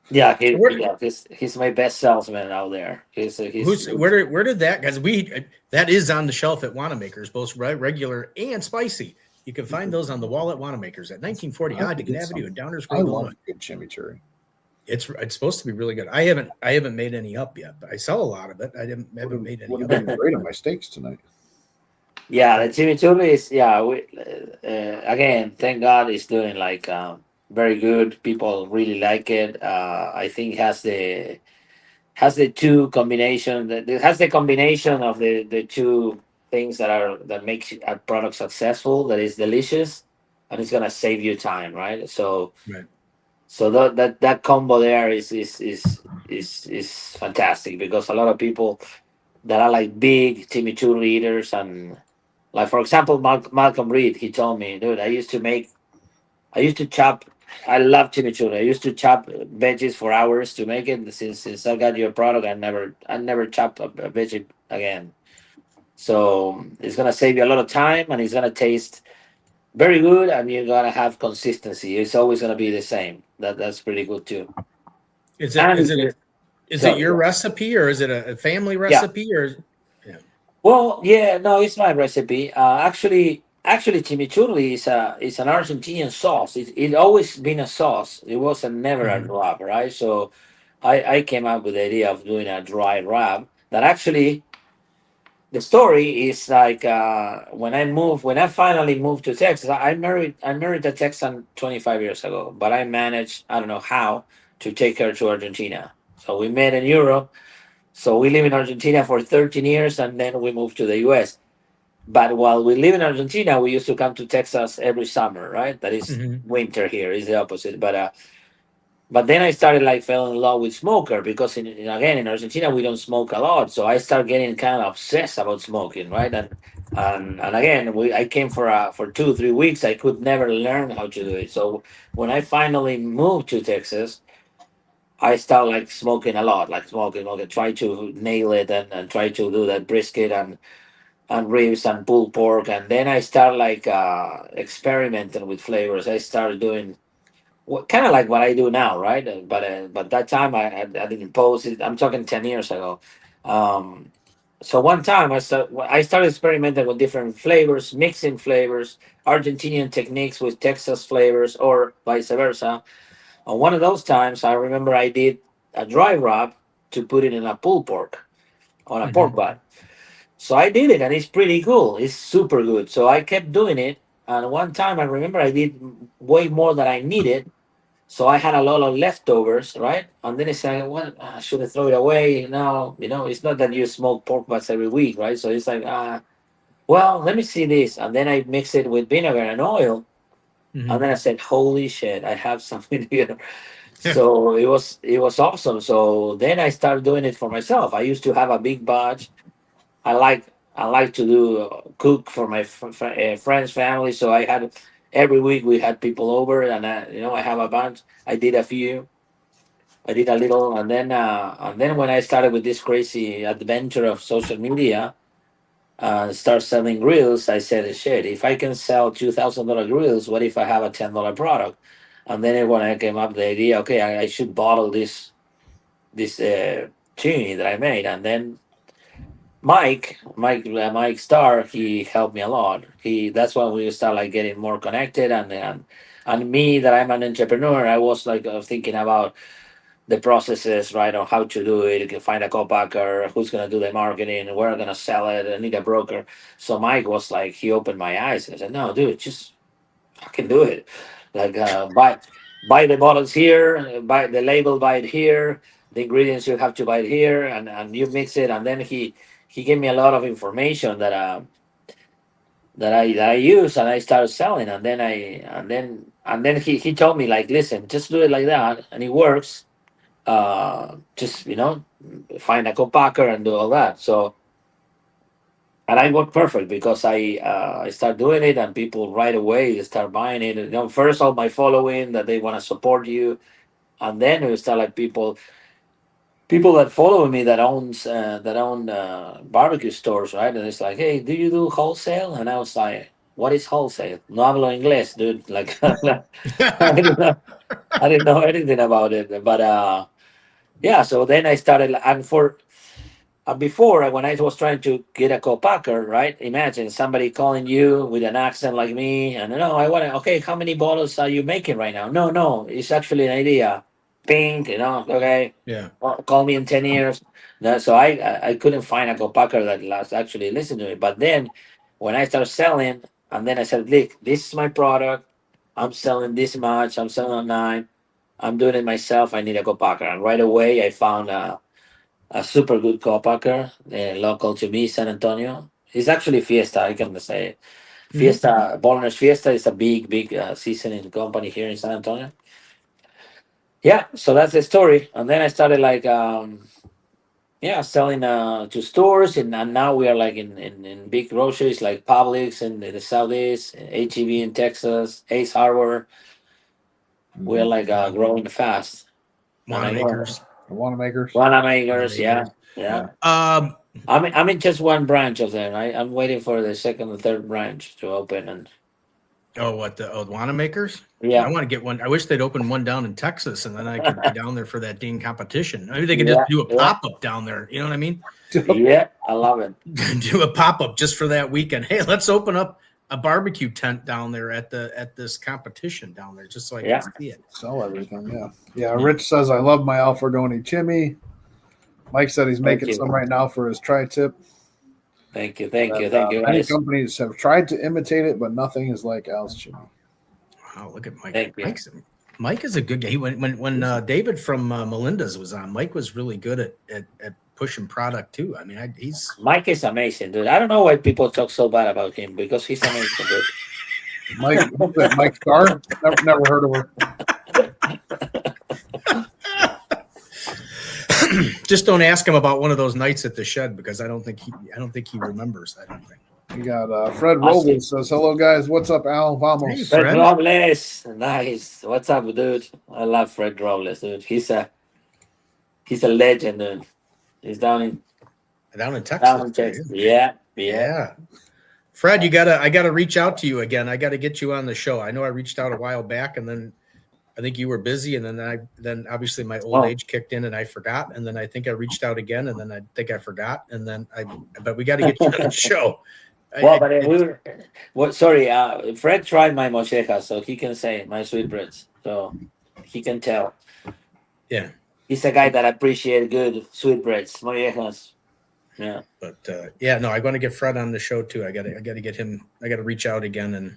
[SPEAKER 4] He's my best salesman out there.
[SPEAKER 1] where did that? Because that is on the shelf at Wanamaker's, both regular and spicy. You can find those on the wall at Wanamaker's at 1940 Ogden Avenue in Downers
[SPEAKER 2] I
[SPEAKER 1] Grove,
[SPEAKER 2] love
[SPEAKER 1] Illinois.
[SPEAKER 2] good chimichurri.
[SPEAKER 1] It's supposed to be really good. I haven't made any up yet, but I sell a lot of it. I haven't made any
[SPEAKER 2] Would
[SPEAKER 1] up.
[SPEAKER 2] have been great on my steaks tonight.
[SPEAKER 4] Yeah, the chimichurri is again, thank God it's doing like very good. People really like it. I think it has the two combination that it has the combination of the two things that makes a product successful, that is delicious, and it's gonna save you time, right? So
[SPEAKER 1] Right.
[SPEAKER 4] so that combo there is fantastic, because a lot of people that are like big chimichurri eaters, and like for example Malcolm Reed, he told me, dude, I used to chop. I love chimichurri. I used to chop veggies for hours to make it. Since I got your product, I never chopped a veggie again. So it's gonna save you a lot of time, and it's gonna taste very good, and you're gonna have consistency. It's always gonna be the same. That's pretty good too.
[SPEAKER 1] Is
[SPEAKER 4] And
[SPEAKER 1] it your recipe, or is it a family recipe, or?
[SPEAKER 4] well, yeah, no, it's my recipe. Actually, chimichurri is an Argentinian sauce. It always been a sauce. It was never a
[SPEAKER 1] Mhm.
[SPEAKER 4] wrap, right? So, I came up with the idea of doing a dry wrap. That actually, the story is like when I finally moved to Texas. I married a Texan 25 years ago, but I managed, I don't know how, to take her to Argentina. So we met in Europe. So we live in Argentina for 13 years, and then we moved to the U.S. But while we live in Argentina, we used to come to Texas every summer, right? That is
[SPEAKER 1] Mhm.
[SPEAKER 4] winter here, is the opposite. But then I started like fell in love with smoker, because again in Argentina we don't smoke a lot, so I started getting kind of obsessed about smoking, right? And again I came for 2 3 weeks. I could never learn how to do it. So when I finally moved to Texas, I started like smoking a lot, like smoking, try to nail it, and try to do that brisket and ribs and pulled pork. And then I started like experimenting with flavors. I started doing kind of like what I do now, right? But that time I didn't post it. I'm talking 10 years ago. Um, so one time I started experimenting with different flavors, mixing flavors, Argentinian techniques with Texas flavors, or vice versa. On one of those times, I remember I did a dry wrap to put it in a pulled pork on a pork
[SPEAKER 1] Mhm.
[SPEAKER 4] butt. So I did it, and it's pretty cool. It's super good. So I kept doing it, and one time I remember I did way more than I needed. So I had a lot of leftovers, right? And then I said, "Well, I should have thrown it away." Now, it's not that you smoke pork butts every week, right? So it's like, well, let me see this, and then I mix it with vinegar and oil, and
[SPEAKER 1] Mhm.
[SPEAKER 4] then I said, "Holy shit, I have something here." So it was awesome. So then I started doing it for myself. I used to have a big batch. I like to do cook for my friends, family. So I had every week we had people over, and I have a bunch. I did a few. I did a little, and then when I started with this crazy adventure of social media, start selling grills, I said, shit, if I can sell $2,000 grills, what if I have a $10 product? And then when I came up with the idea, okay, I should bottle this chimney that I made, and then Mike Starr, he helped me a lot. That's when we start like getting more connected, and me, that I'm an entrepreneur, I was like thinking about the processes, right, on how to do it. You can find a co-packer, who's gonna do the marketing, where I'm gonna sell it. I need a broker. So Mike was like, he opened my eyes. I said, no, dude, just fucking do it. Like buy the bottles here, buy the label, buy it here. The ingredients you have to buy it here, and you mix it. And then he gave me a lot of information that I use, and I started selling. And then he told me like, listen, just do it like that, and it works. Just find a co-packer and do all that. So, and I worked perfect because I start doing it, and people right away start buying it. First all my following, that they want to support you, and then we start like people that follow me, that own barbecue stores, right? And it's like, hey, do you do wholesale? And I was like, what is wholesale? No hablo inglés, dude. Like I didn't know anything about it, but yeah. So then I started, and for before, when I was trying to get a co-packer, right? Imagine somebody calling you with an accent like me, and no, I want to. Okay, how many bottles are you making right now? No, it's actually an idea. Pink, okay.
[SPEAKER 1] Yeah.
[SPEAKER 4] Call me in 10 years. No, so I couldn't find a co-packer that last actually listened to me. But then when I started selling, and then I said, look, this is my product. I'm selling this much. I'm selling online. I'm doing it myself. I need a co-packer. And right away, I found a super good co-packer, local to me, San Antonio. It's actually Fiesta. I can say it. Fiesta, Ballner's Fiesta is a big seasoning company here in San Antonio. Yeah, so that's the story. And then I started like selling to stores, and now we are like in big groceries like Publix in the southeast, HEB in Texas, Ace Harbor. We're like growing fast.
[SPEAKER 1] Wanamaker's.
[SPEAKER 2] Wanamaker's.
[SPEAKER 4] Yeah. I'm in just one branch of them. I'm waiting for the second and third branch to open. And
[SPEAKER 1] the Wanamaker's?
[SPEAKER 4] yeah,
[SPEAKER 1] I want to get one. I wish they'd open one down in Texas, and then I could be down there for that dang competition. Maybe they could just do a pop-up down there. You know what I mean?
[SPEAKER 4] Yeah, I love it.
[SPEAKER 1] Do a pop-up just for that weekend. Hey, let's open up a barbecue tent down there at this competition down there, just so I can see it.
[SPEAKER 2] Sell everything, yeah. Rich says, I love my Al Frugoni chimney. Mike said he's making some right now for his tri-tip.
[SPEAKER 4] Thank you. Many
[SPEAKER 2] companies have tried to imitate it, but nothing is like Al's chimney.
[SPEAKER 1] Wow, look at Mike. Mike is a good guy. When David from Melinda's was on, Mike was really good at pushing product too. I mean,
[SPEAKER 4] Mike is amazing, dude. I don't know why people talk so bad about him, because he's amazing, dude.
[SPEAKER 2] Mike Starr? Never heard of her.
[SPEAKER 1] Just don't ask him about one of those nights at the shed, because I don't think he remembers. I don't think.
[SPEAKER 2] We got Fred Robles says, hello guys, what's up, Al? Vamos.
[SPEAKER 1] Hey,
[SPEAKER 4] Fred Robles, nice. What's up, dude? I love Fred Robles, dude. He's a legend, dude. He's down in Texas. Yeah.
[SPEAKER 1] Fred, I gotta reach out to you again. I gotta get you on the show. I know I reached out a while back, and then I think you were busy, and then obviously my old age kicked in and I forgot, and then I think I reached out again, and then I think I forgot, and then but we got to get you on the show.
[SPEAKER 4] Fred tried my mochejas, so he can say my sweetbreads, so he can tell.
[SPEAKER 1] Yeah,
[SPEAKER 4] he's a guy that appreciates good sweetbreads, mollejas. Yeah,
[SPEAKER 1] but I'm going to get Fred on the show too. I got to get him. I got to reach out again, and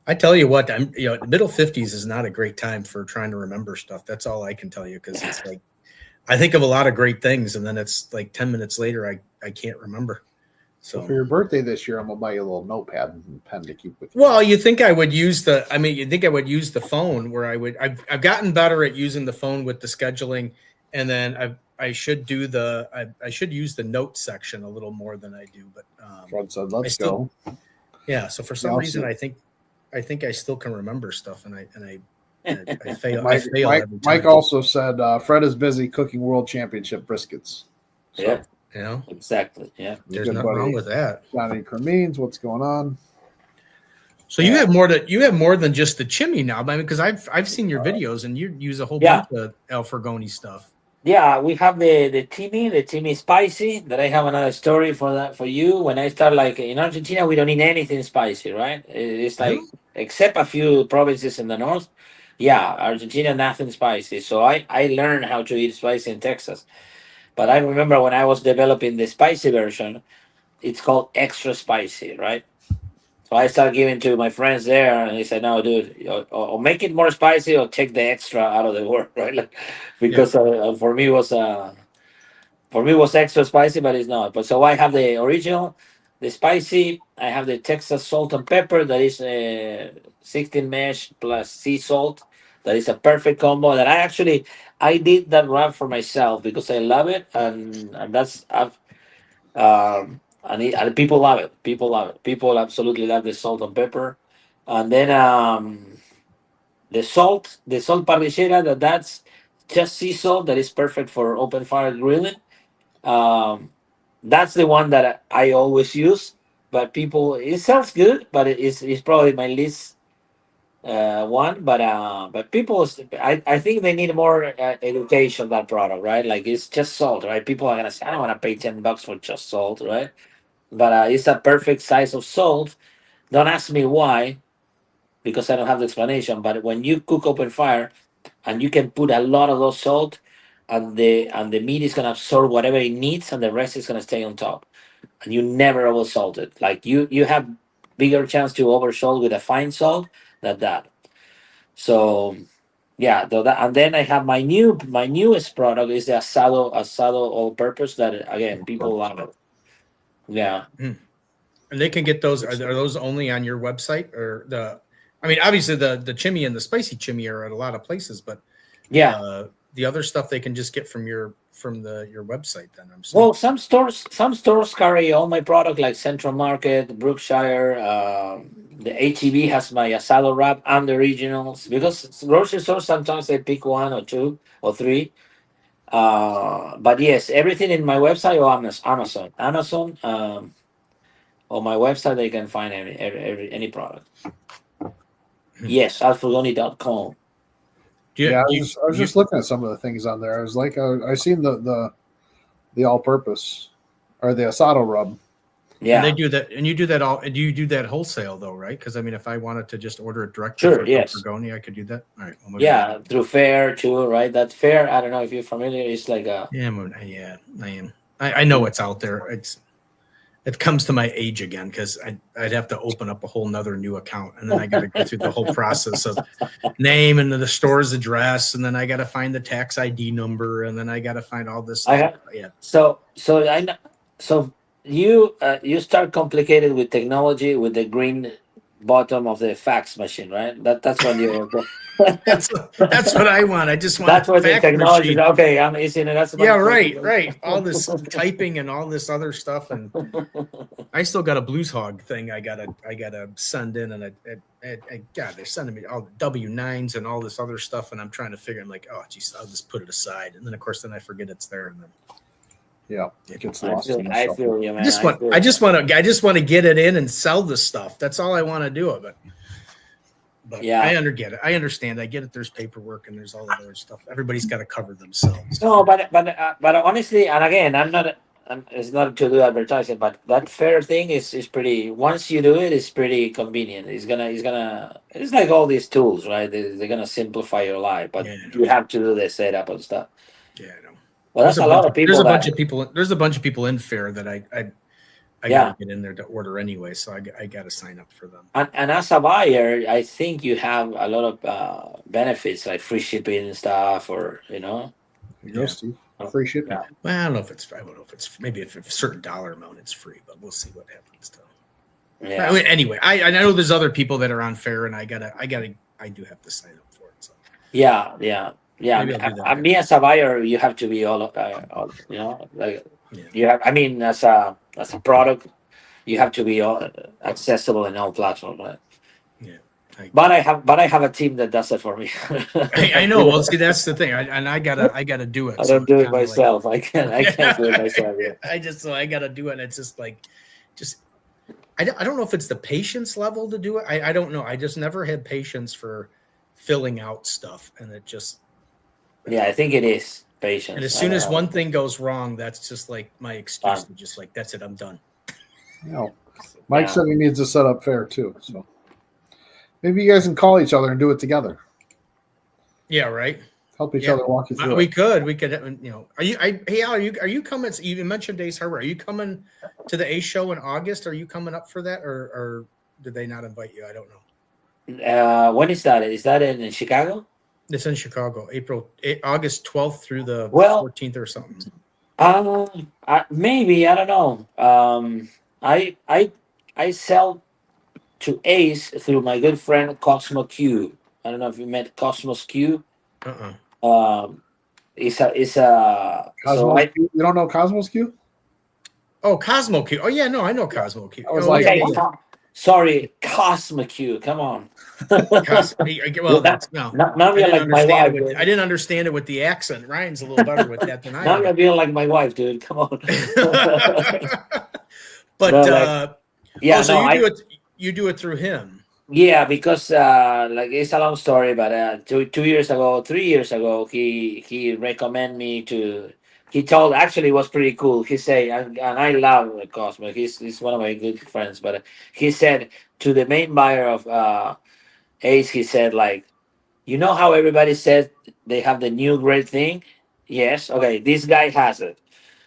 [SPEAKER 1] I tell you what, middle 50s is not a great time for trying to remember stuff. That's all I can tell you, because it's like I think of a lot of great things, and then it's like 10 minutes later I can't remember. So
[SPEAKER 2] for your birthday this year, I'm gonna buy you a little notepad and pen to keep with you.
[SPEAKER 1] Well, you think I would use the phone where I've gotten better at using the phone with the scheduling, and then I should use the notes section a little more than I do. But
[SPEAKER 2] Fred said, "Let's go."
[SPEAKER 1] Yeah. So for some reason, I think I still can remember stuff, and I fail.
[SPEAKER 2] Mike also said Fred is busy cooking world championship briskets.
[SPEAKER 4] So. Yeah.
[SPEAKER 1] Exactly.
[SPEAKER 4] Yeah.
[SPEAKER 1] There's nothing wrong with that.
[SPEAKER 2] Johnny Cremines, what's going on?
[SPEAKER 1] So you have more than just the chimney now. I mean, because I've seen your videos, and you use a whole bunch of Al Frugoni stuff.
[SPEAKER 4] Yeah, we have the Timmy spicy. That I have another story for that for you. When I start, like in Argentina, we don't eat anything spicy, right? It's like
[SPEAKER 1] Really?
[SPEAKER 4] except a few provinces in the north. Yeah, Argentina nothing spicy. So I learned how to eat spicy in Texas. But I remember when I was developing the spicy version, it's called extra spicy, right? So I started giving to my friends there, and they said, "No, dude, or make it more spicy, or take the extra out of the word, right?" Like,
[SPEAKER 1] Yeah.
[SPEAKER 4] because for me it was extra spicy, but it's not. But so I have the original, the spicy. I have the Texas salt and pepper that is 16 mesh plus sea salt. That is a perfect combo. That I did that wrap for myself because I love it, and that's and people love it. People love it. People absolutely love the salt and pepper, and then the salt parrillera. That's just sea salt. That is perfect for open fire grilling. Um, that's the one that I always use. But people, it sounds good, but it's probably my least one. But people, I think they need more education on that product, right? Like it's just salt, right? People are gonna say, I don't want to pay $10 for just salt, right? But it's a perfect size of salt. Don't ask me why, because I don't have the explanation. But when you cook open fire, and you can put a lot of those salt, and the meat is gonna absorb whatever it needs, and the rest is gonna stay on top. And you never over salt it. Like you have bigger chance to over salt with a fine salt than that. So yeah, and then I have my newest product is the asado all purpose that again people love it. Yeah.
[SPEAKER 1] Hmm. And they can get those. Are those only on your website or the? I mean, obviously the chimney and the spicy chimney are at a lot of places, but
[SPEAKER 4] Yeah.
[SPEAKER 1] the other stuff they can just get from your website. Then I'm assuming.
[SPEAKER 4] Well, some stores carry all my product like Central Market, Brookshire. The HEB has my asado wrap and the originals because grocery stores sometimes they pick one or two or three. But yes, everything in my website or Amazon. On my website they can find any product. Yes, alfrugoni.com.
[SPEAKER 2] Yeah, I was just looking at some of the things on there. I was like, I seen the all-purpose or the asado rub.
[SPEAKER 1] Yeah, and
[SPEAKER 4] Yeah,
[SPEAKER 1] they do that, and you do that all. Do you do that wholesale though, right? Because I mean, if I wanted to just order it directly
[SPEAKER 4] sure.
[SPEAKER 1] from
[SPEAKER 4] Yes.
[SPEAKER 1] Frugoni, I could do that. All right. Well,
[SPEAKER 4] Yeah, through Fair too, right? That Fair, I don't know if you're familiar. It's like a
[SPEAKER 1] yeah, yeah, I am. I know it's out there. It comes to my age again because I'd have to open up a whole nother new account, and then I got to go through the whole process of name and the store's address, and then I got to find the tax ID number, and then I got to find all this
[SPEAKER 4] I
[SPEAKER 1] stuff.
[SPEAKER 4] have
[SPEAKER 1] Yeah,
[SPEAKER 4] so I know so you start complicated with technology with the green bottom of the fax machine, right? That's when you
[SPEAKER 1] that's what I want. I just want
[SPEAKER 4] that's
[SPEAKER 1] a
[SPEAKER 4] when the
[SPEAKER 1] fax
[SPEAKER 4] technology is
[SPEAKER 1] machine.
[SPEAKER 4] okay. I'm using it. That's
[SPEAKER 1] Yeah,
[SPEAKER 4] one.
[SPEAKER 1] right. All this typing and all this other stuff, and I still got a Blues Hog thing. I gotta send in, and God, they're sending me all the W-9s and all this other stuff, and I'm trying to figure. I'm like, oh, geez, I'll just put it aside, and then of course, then I forget it's there, and then
[SPEAKER 2] Yeah, it gets
[SPEAKER 4] I
[SPEAKER 2] lost
[SPEAKER 4] feel,
[SPEAKER 2] in the
[SPEAKER 4] I
[SPEAKER 2] shuffle.
[SPEAKER 4] feel you, man.
[SPEAKER 1] I just want to get it in and sell the stuff. That's all I want to do of it. But
[SPEAKER 4] Yeah.
[SPEAKER 1] I get it. I understand. I get it. There's paperwork and there's all that other stuff. Everybody's got to cover themselves.
[SPEAKER 4] No, but honestly, and again, it's not to do advertising, but that fair thing is pretty. Once you do it, it's pretty convenient. It's like all these tools, right? They're gonna simplify your life, but
[SPEAKER 1] Yeah,
[SPEAKER 4] you have to do the setup and stuff.
[SPEAKER 1] Yeah, I know.
[SPEAKER 4] Well, that's a lot of people.
[SPEAKER 1] There's a bunch of people in Fair that I
[SPEAKER 4] Yeah.
[SPEAKER 1] gotta get in there to order anyway, so I gotta sign up for them.
[SPEAKER 4] And as a buyer, I think you have a lot of benefits like free shipping and stuff, or
[SPEAKER 2] There you go, Steve. Free shipping.
[SPEAKER 4] Yeah.
[SPEAKER 1] Well, I don't know if it's maybe if a certain dollar amount it's free, but we'll see what happens.
[SPEAKER 4] Yeah.
[SPEAKER 1] I mean, anyway, I know there's other people that are on Fair, and I do have to sign up for it. So
[SPEAKER 4] Yeah.
[SPEAKER 1] Maybe I'll do that.
[SPEAKER 4] Me as a buyer, you have to be all like
[SPEAKER 1] Yeah.
[SPEAKER 4] you have. I mean, as a product, you have to be all accessible in all platforms. Right?
[SPEAKER 1] Yeah.
[SPEAKER 4] But I have a team that does it for me.
[SPEAKER 1] I know. Well, see, that's the thing. I gotta do it.
[SPEAKER 4] I
[SPEAKER 1] So
[SPEAKER 4] don't do
[SPEAKER 1] it's
[SPEAKER 4] it
[SPEAKER 1] kinda
[SPEAKER 4] myself. I can't do it myself. Yeah.
[SPEAKER 1] I gotta do it. And it's just like, I don't know if it's the patience level to do it. I don't know. I just never had patience for filling out stuff, and it just.
[SPEAKER 4] Yeah, I think it is. patience.
[SPEAKER 1] And as
[SPEAKER 4] I
[SPEAKER 1] soon
[SPEAKER 4] don't
[SPEAKER 1] as
[SPEAKER 4] have
[SPEAKER 1] one
[SPEAKER 4] it.
[SPEAKER 1] thing goes wrong, that's just like my excuse
[SPEAKER 4] Done.
[SPEAKER 1] to just like, that's it, I'm done.
[SPEAKER 2] You know, Mike
[SPEAKER 4] Yeah.
[SPEAKER 2] said he needs to set up fair too. So maybe you guys can call each other and do it together.
[SPEAKER 1] Yeah, right.
[SPEAKER 2] Help each
[SPEAKER 1] Yeah.
[SPEAKER 2] other walk you through
[SPEAKER 1] We
[SPEAKER 2] it.
[SPEAKER 1] could, you know, hey, Al, are you coming? You mentioned Ace Harbor. Are you coming to the Ace show in August? Are you coming up for that, or did they not invite you? I don't know.
[SPEAKER 4] When is that? Is that in Chicago?
[SPEAKER 1] It's in Chicago, August 12th through the
[SPEAKER 4] Well,
[SPEAKER 1] 14th or something.
[SPEAKER 4] maybe I don't know. I sell to Ace through my good friend Cosmo Q. I don't know if you met Cosmos Q.
[SPEAKER 1] Uh-uh.
[SPEAKER 4] It's a so
[SPEAKER 2] Cosmos Q? You don't know Cosmos Q?
[SPEAKER 1] Oh, Cosmo Q. Oh yeah, no, I know Cosmo Q.
[SPEAKER 2] I was
[SPEAKER 1] Oh
[SPEAKER 2] like-
[SPEAKER 1] yeah,
[SPEAKER 4] okay.
[SPEAKER 1] yeah.
[SPEAKER 4] Sorry, Cosmo Q. Come on.
[SPEAKER 1] Well, that's no.
[SPEAKER 4] Now you're like my wife. Dude.
[SPEAKER 1] I didn't understand it with the accent. Ryan's a little better with that than I
[SPEAKER 4] Now
[SPEAKER 1] am.
[SPEAKER 4] you're being like my wife, dude. Come on.
[SPEAKER 1] But
[SPEAKER 4] No, like, yeah,
[SPEAKER 1] oh, so
[SPEAKER 4] no,
[SPEAKER 1] you do it through him.
[SPEAKER 4] yeah, because like it's a long story, but 2 years ago, 3 years ago, he recommended me to. He told actually it was pretty cool. He said, and I love Cosmo. He's one of my good friends, but he said to the main buyer of Ace, he said like, you know how everybody says they have the new great thing? Yes, okay, this guy has it.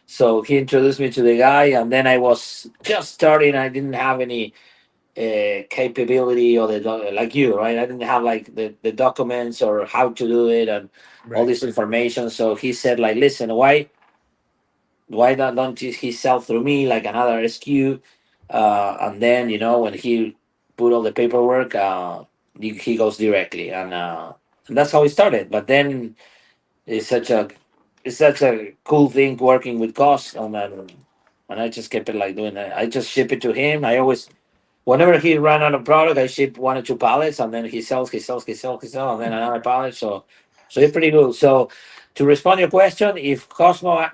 [SPEAKER 4] So he introduced me to the guy, and then I was just starting. I didn't have any capability or like you, right? I didn't have like the documents or how to do it and all
[SPEAKER 1] Right.
[SPEAKER 4] this information. So he said, like, listen, why don't he sell through me like another SQ? And then when he put all the paperwork, he goes directly, and that's how it started. But then it's such a it's such a cool thing working with cost, and I just kept it like doing that. I just ship it to him. I always whenever he ran out of product, I ship 1 or 2 pallets, and then he sells, and then another pallet. So it's pretty good. So to respond to your question, if Cosmo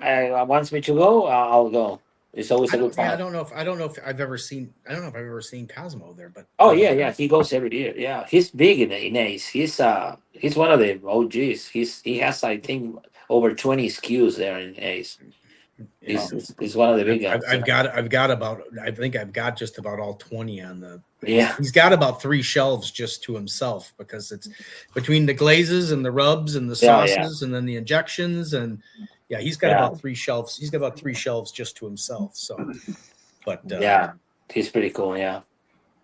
[SPEAKER 4] wants me to go, I'll go. It's always a good
[SPEAKER 1] I
[SPEAKER 4] time.
[SPEAKER 1] don't know if I've ever seen Cosmo there, but
[SPEAKER 4] Oh yeah, he goes every year. Yeah, he's big in Ace. He's one of the OGs. He has I think over 20 SKUs there in Ace.
[SPEAKER 1] yeah.
[SPEAKER 4] He's one of the big guys.
[SPEAKER 1] I think I've got just about all 20 on the.
[SPEAKER 4] Yeah.
[SPEAKER 1] He's got about 3 shelves just to himself because it's between the glazes and the rubs and the
[SPEAKER 4] Yeah, yeah.
[SPEAKER 1] sauces and then the injections and yeah, he's got about 3 shelves. He's got about 3 shelves just to himself. So, but
[SPEAKER 4] Yeah, he's pretty cool. Yeah.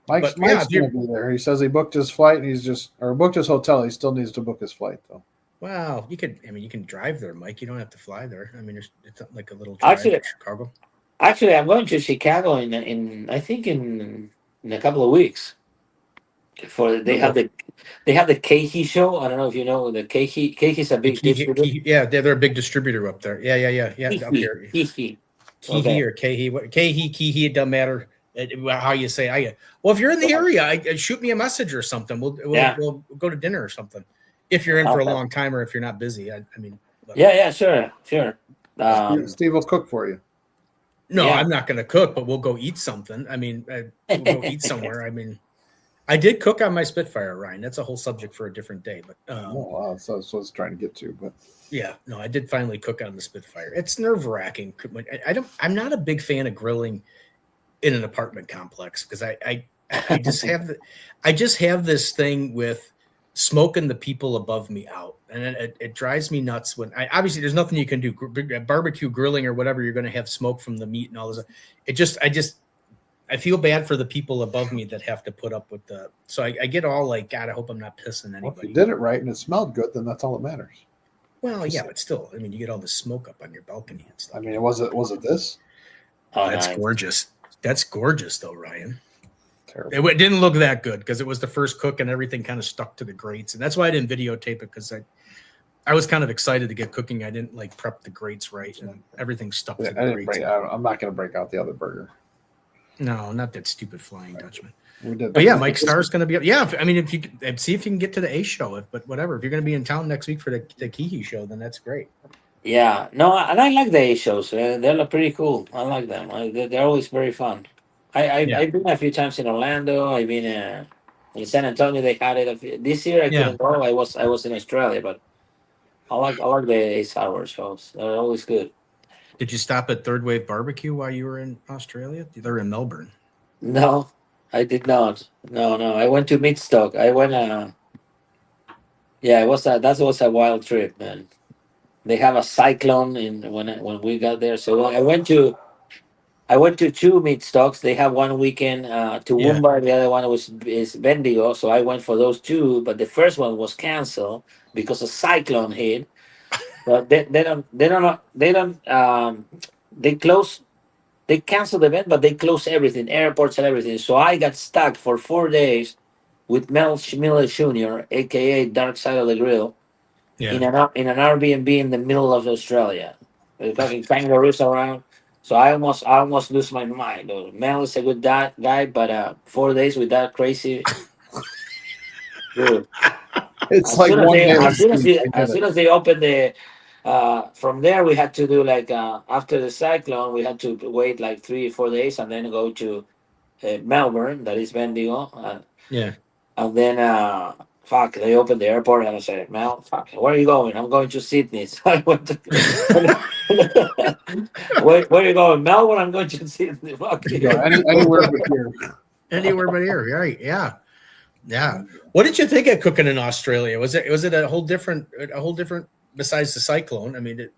[SPEAKER 2] Mike's
[SPEAKER 1] But, yeah,
[SPEAKER 2] going to be there. He says he booked his flight and booked his hotel. He still needs to book his flight though.
[SPEAKER 1] wow, you can drive there, Mike. You don't have to fly there. I mean, it's not like a little drive
[SPEAKER 4] Actually-
[SPEAKER 1] to Chicago.
[SPEAKER 4] Actually, I'm going to Chicago in I think in a couple of weeks. They have the Keiki show. I don't know if you know the Keiki. Keiki's a big distributor.
[SPEAKER 1] Yeah, they're a big distributor up there. Yeah. Up here.
[SPEAKER 4] Keiki.
[SPEAKER 1] Kihi
[SPEAKER 4] Okay.
[SPEAKER 1] or Kehi, Kehi, it doesn't matter how you say. Well, if you're in the area, shoot me a message or something. We'll go to dinner or something. If you're in for a
[SPEAKER 4] Okay.
[SPEAKER 1] long time or if you're not busy, I mean.
[SPEAKER 4] Yeah, sure.
[SPEAKER 2] Steve will cook for you.
[SPEAKER 1] No,
[SPEAKER 4] Yeah.
[SPEAKER 1] I'm not going to cook, but we'll go eat something. I mean, we'll go eat somewhere. I mean, I did cook on my Spitfire, Ryan. That's a whole subject for a different day. But
[SPEAKER 2] That's what I was trying to get to. But
[SPEAKER 1] yeah, no, I did finally cook on the Spitfire. It's nerve wracking. I'm not a big fan of grilling in an apartment complex because I just have this thing with smoking the people above me out, and it drives me nuts when obviously there's nothing you can do. Barbecue grilling or whatever, you're going to have smoke from the meat and all this. I feel bad for the people above me that have to put up with the. So I get all like, God, I hope I'm not pissing
[SPEAKER 2] if
[SPEAKER 1] anybody.
[SPEAKER 2] you did it right and it smelled good, then that's all that matters.
[SPEAKER 1] Well, yeah, but still, I mean, you get all the smoke up on your balcony and stuff.
[SPEAKER 2] I mean, was it this?
[SPEAKER 4] Oh,
[SPEAKER 1] That's
[SPEAKER 4] nice.
[SPEAKER 1] gorgeous. That's gorgeous, though, Ryan.
[SPEAKER 2] Terrible.
[SPEAKER 1] It didn't look that good because it was the first cook and everything kind of stuck to the grates, and that's why I didn't videotape it because I was kind of excited to get cooking. I didn't like prep the grates right, and everything stuck to the grates.
[SPEAKER 2] I'm not going to break out the other burger.
[SPEAKER 1] No, not that stupid Flying Dutchman.
[SPEAKER 2] We did.
[SPEAKER 1] But yeah, Mike Starr's going to be up. Yeah, I mean, if you see if you can get to the A show, but whatever. If you're going to be in town next week for the Kihi show, then that's great.
[SPEAKER 4] Yeah, no, and I like the A shows. They're pretty cool. I like them. They're always very fun. I've been a few times in Orlando. I've been in San Antonio. They had it this year. I couldn't go. I was in Australia, but I like the Ace Sour shows. They're always good.
[SPEAKER 1] Did you stop at Third Wave Barbecue while you were in Australia? They're in Melbourne.
[SPEAKER 4] No, I did not. No, no. I went to Midstock. I went. Yeah, it was that was a wild trip, man. They have a cyclone in when we got there. So I went to two meat stocks. They have one weekend to
[SPEAKER 1] Yeah.
[SPEAKER 4] Woomba. The other one is Bendigo. So I went for those two. But the first one was canceled because a cyclone hit. But they close. They canceled the event, but they closed everything, airports and everything. So I got stuck for 4 days with Mel Schmiller Jr., aka Dark Side of the Grill,
[SPEAKER 1] Yeah.
[SPEAKER 4] in an Airbnb in the middle of Australia. There's fucking kangaroos around. So I almost lose my mind. Mel is a good guy, but 4 days with that crazy dude.
[SPEAKER 2] It's
[SPEAKER 4] As
[SPEAKER 2] like
[SPEAKER 4] soon as
[SPEAKER 2] one
[SPEAKER 4] they
[SPEAKER 2] day.
[SPEAKER 4] as soon as,
[SPEAKER 2] they
[SPEAKER 4] they,
[SPEAKER 2] did
[SPEAKER 4] as
[SPEAKER 2] it.
[SPEAKER 4] soon as they opened the from there we had to do like after the cyclone we had to wait like 3 or 4 days and then go to Melbourne, that is Bendigo,
[SPEAKER 1] Yeah.
[SPEAKER 4] and then fuck, they opened the airport and I said, Mel, fuck, where are you going? I'm going to Sydney. So I went to where are you going? Melbourne, I'm going to Sydney. Fuck
[SPEAKER 2] You
[SPEAKER 4] you.
[SPEAKER 2] go anywhere but here.
[SPEAKER 1] Anywhere but here. Right. Yeah. Yeah. What did you think of cooking in Australia? Was it a whole different besides the cyclone? I mean,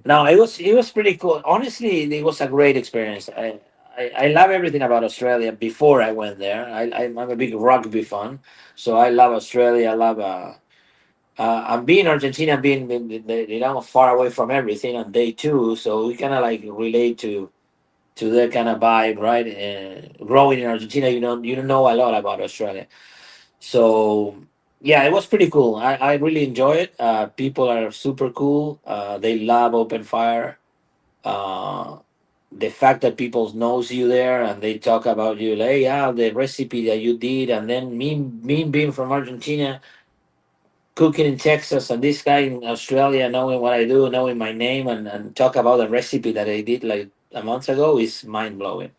[SPEAKER 4] No, it was pretty cool. Honestly, it was a great experience. I love everything about Australia. Before I went there, I'm a big rugby fan, so I love Australia. I love and being Argentina, being far away from everything on day two, so we kind of like relate to that kind of vibe, right? Growing in Argentina, you don't know a lot about Australia. So yeah, it was pretty cool. I really enjoy it. People are super cool. They love open fire. Uh, the fact that people knows you there and they talk about you, like, hey, yeah, the recipe that you did, and then me being from Argentina, cooking in Texas, and this guy in Australia knowing what I do, knowing my name, and talk about the recipe that I did like a month ago is mind blowing.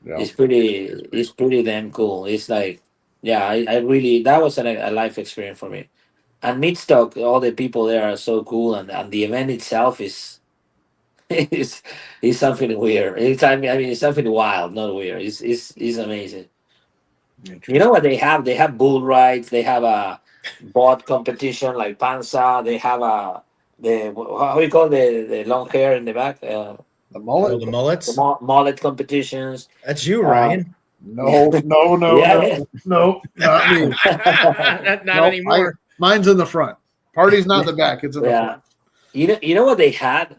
[SPEAKER 2] Yeah.
[SPEAKER 4] It's pretty damn cool. It's like, yeah, I really, that was a life experience for me. And Midstock, all the people there are so cool, and the event itself is is something weird. I mean, it's something wild, not weird. It's amazing. You know what they have? They have bull rides. They have a boat competition like Panza. They have how you call the long hair in the back?
[SPEAKER 2] The
[SPEAKER 1] oh,
[SPEAKER 2] mullet?
[SPEAKER 1] the
[SPEAKER 4] The
[SPEAKER 1] mullets.
[SPEAKER 4] mullet competitions.
[SPEAKER 1] That's you,
[SPEAKER 4] Uh,
[SPEAKER 1] Ryan.
[SPEAKER 2] No, no, no,
[SPEAKER 4] Yeah,
[SPEAKER 2] no,
[SPEAKER 4] yeah.
[SPEAKER 2] no, not me.
[SPEAKER 1] not
[SPEAKER 2] Nope,
[SPEAKER 1] anymore.
[SPEAKER 2] mine's in the front. Party's not in the back; it's in the
[SPEAKER 4] Yeah.
[SPEAKER 2] front.
[SPEAKER 4] You know what they had?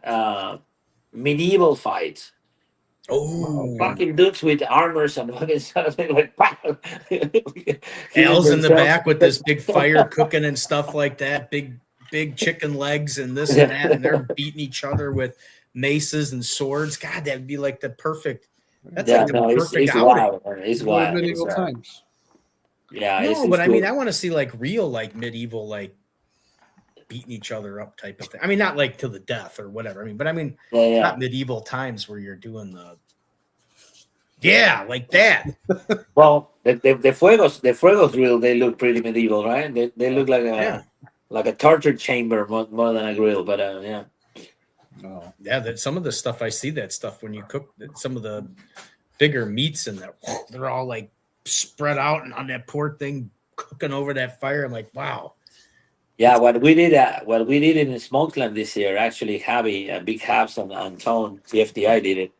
[SPEAKER 4] Medieval fights.
[SPEAKER 1] Oh,
[SPEAKER 4] Fucking dudes with armors and fucking stuff like killing
[SPEAKER 1] Al's in the
[SPEAKER 4] themselves.
[SPEAKER 1] back with this big fire cooking and stuff like that. Big chicken legs and this and that, and they're beating each other with maces and swords. God, that would be like the perfect. That's
[SPEAKER 4] Yeah,
[SPEAKER 1] like the
[SPEAKER 4] no, it's
[SPEAKER 1] perfect
[SPEAKER 4] it's
[SPEAKER 1] outing.
[SPEAKER 4] wild. Man. It's
[SPEAKER 2] Enjoy
[SPEAKER 4] wild.
[SPEAKER 2] medieval times.
[SPEAKER 4] Yeah, it's,
[SPEAKER 1] No,
[SPEAKER 4] it's
[SPEAKER 1] but I mean,
[SPEAKER 4] cool.
[SPEAKER 1] I want to see like real, like medieval, like beating each other up type of thing. I mean, not like to the death or whatever. I mean, but I mean,
[SPEAKER 4] Yeah, yeah.
[SPEAKER 1] not medieval times where you're doing like that.
[SPEAKER 4] Well, the fuegos grill, they look pretty medieval, right? They look like
[SPEAKER 1] Yeah.
[SPEAKER 4] a torture chamber more than a grill, but yeah.
[SPEAKER 2] No.
[SPEAKER 1] Yeah, that some of the stuff I see that stuff when you cook some of the bigger meats and they're all like spread out and on that poor thing cooking over that fire. I'm like, wow.
[SPEAKER 4] Yeah, what we did in Smokeland this year, actually, Javi, Big Habs and Tone, CFDI did it.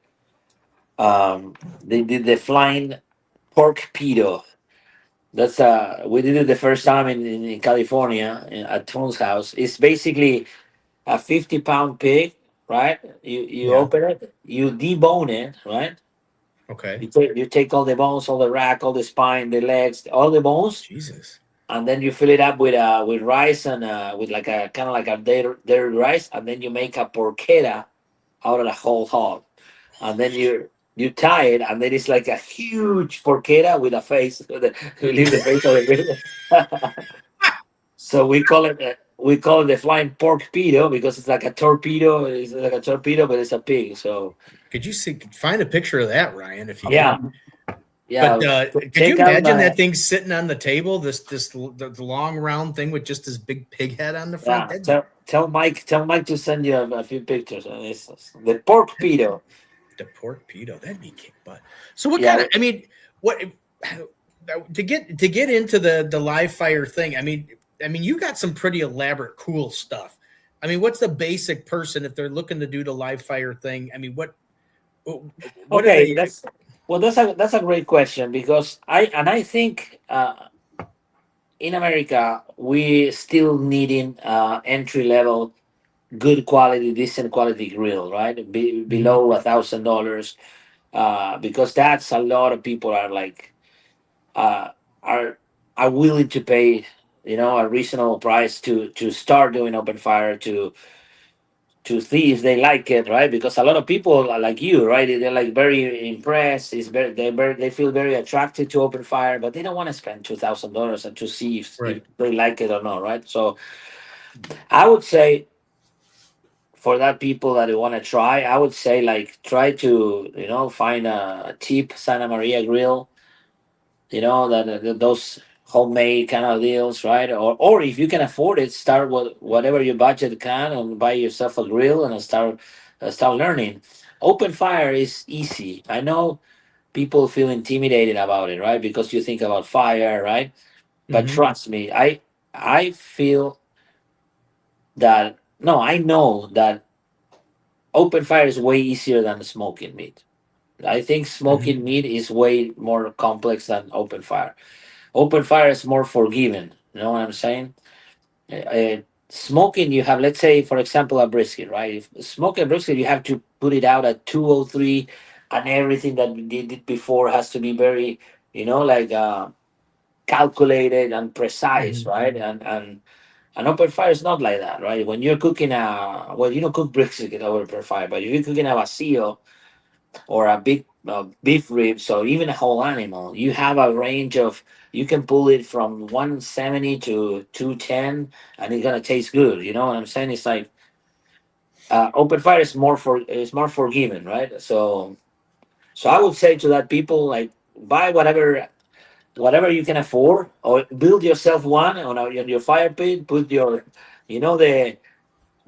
[SPEAKER 4] They did the flying pork pedo. That's we did it the first time in California at Tone's house. It's basically a 50-pound pig, right? You
[SPEAKER 1] Yeah.
[SPEAKER 4] open it, you debone it, right?
[SPEAKER 1] Okay.
[SPEAKER 4] You take all the bones, all the rack, all the spine, the legs, all the bones,
[SPEAKER 1] Jesus.
[SPEAKER 4] and then you fill it up with rice and with like a kind of like a dairy rice, and then you make a porchetta out of the whole hog, and then you tie it, and then it's like a huge porchetta with a face. You leave the face of the grill. So we call it the flying pork pedo because it's like a torpedo. It's like a torpedo, but it's a pig. So
[SPEAKER 1] Could you find a picture of that, Ryan, if you
[SPEAKER 4] yeah,
[SPEAKER 1] can?
[SPEAKER 4] Yeah,
[SPEAKER 1] But could you
[SPEAKER 4] take out
[SPEAKER 1] imagine
[SPEAKER 4] my
[SPEAKER 1] that thing sitting on the table? The long round thing with just this big pig head on the front.
[SPEAKER 4] yeah.
[SPEAKER 1] That'd be
[SPEAKER 4] Tell Mike to send you a few pictures. It's the pork pedo.
[SPEAKER 1] the pork pedo. That'd be kick butt. So what kind
[SPEAKER 4] Yeah.
[SPEAKER 1] of? I mean, what to get into the live fire thing? I mean, you got some pretty elaborate, cool stuff. I mean, what's the basic person if they're looking to do the live fire thing? I mean, what do
[SPEAKER 4] Okay,
[SPEAKER 1] they?
[SPEAKER 4] that's a great question because I think in America we still needing entry level, good quality, decent quality grill, right?
[SPEAKER 1] Mhm.
[SPEAKER 4] Below $1,000, because that's a lot of people are like uh, are are willing to pay, a reasonable price to start doing open fire to see if they like it, right? Because a lot of people are like you, right? They're like very impressed. They feel very attracted to open fire, but they don't want to spend $2,000 and to see if
[SPEAKER 1] Right.
[SPEAKER 4] they like it or not, right? So I would say for that people that want to try, I would say like try to find a cheap Santa Maria grill, those homemade kind of deals, right? Or if you can afford it, start with whatever your budget can and buy yourself a grill and start learning. Open fire is easy. I know people feel intimidated about it, right? Because you think about fire, right? But
[SPEAKER 1] Mhm.
[SPEAKER 4] trust me, I feel that no, I know that open fire is way easier than smoking meat. I think
[SPEAKER 1] Mhm.
[SPEAKER 4] smoking meat is way more complex than open fire. Open fire is more forgiving. You know what I'm saying? Smoking, you have, let's say, for example, a brisket, right? If smoke a brisket, you have to put it out at 203, and everything that we did it before has to be very, like calculated and precise,
[SPEAKER 1] Mhm.
[SPEAKER 4] right? And open fire is not like that, right? When you're cooking well, you don't cook brisket over open fire, but if you're cooking a vacío or a big beef ribs or even a whole animal, you have a range of, you can pull it from 170 to 210 and it's gonna taste good. You know what I'm saying? It's like open fire is more forgiving, right? So I would say to that people like buy whatever you can afford or build yourself one on your fire pit. Put your, you know the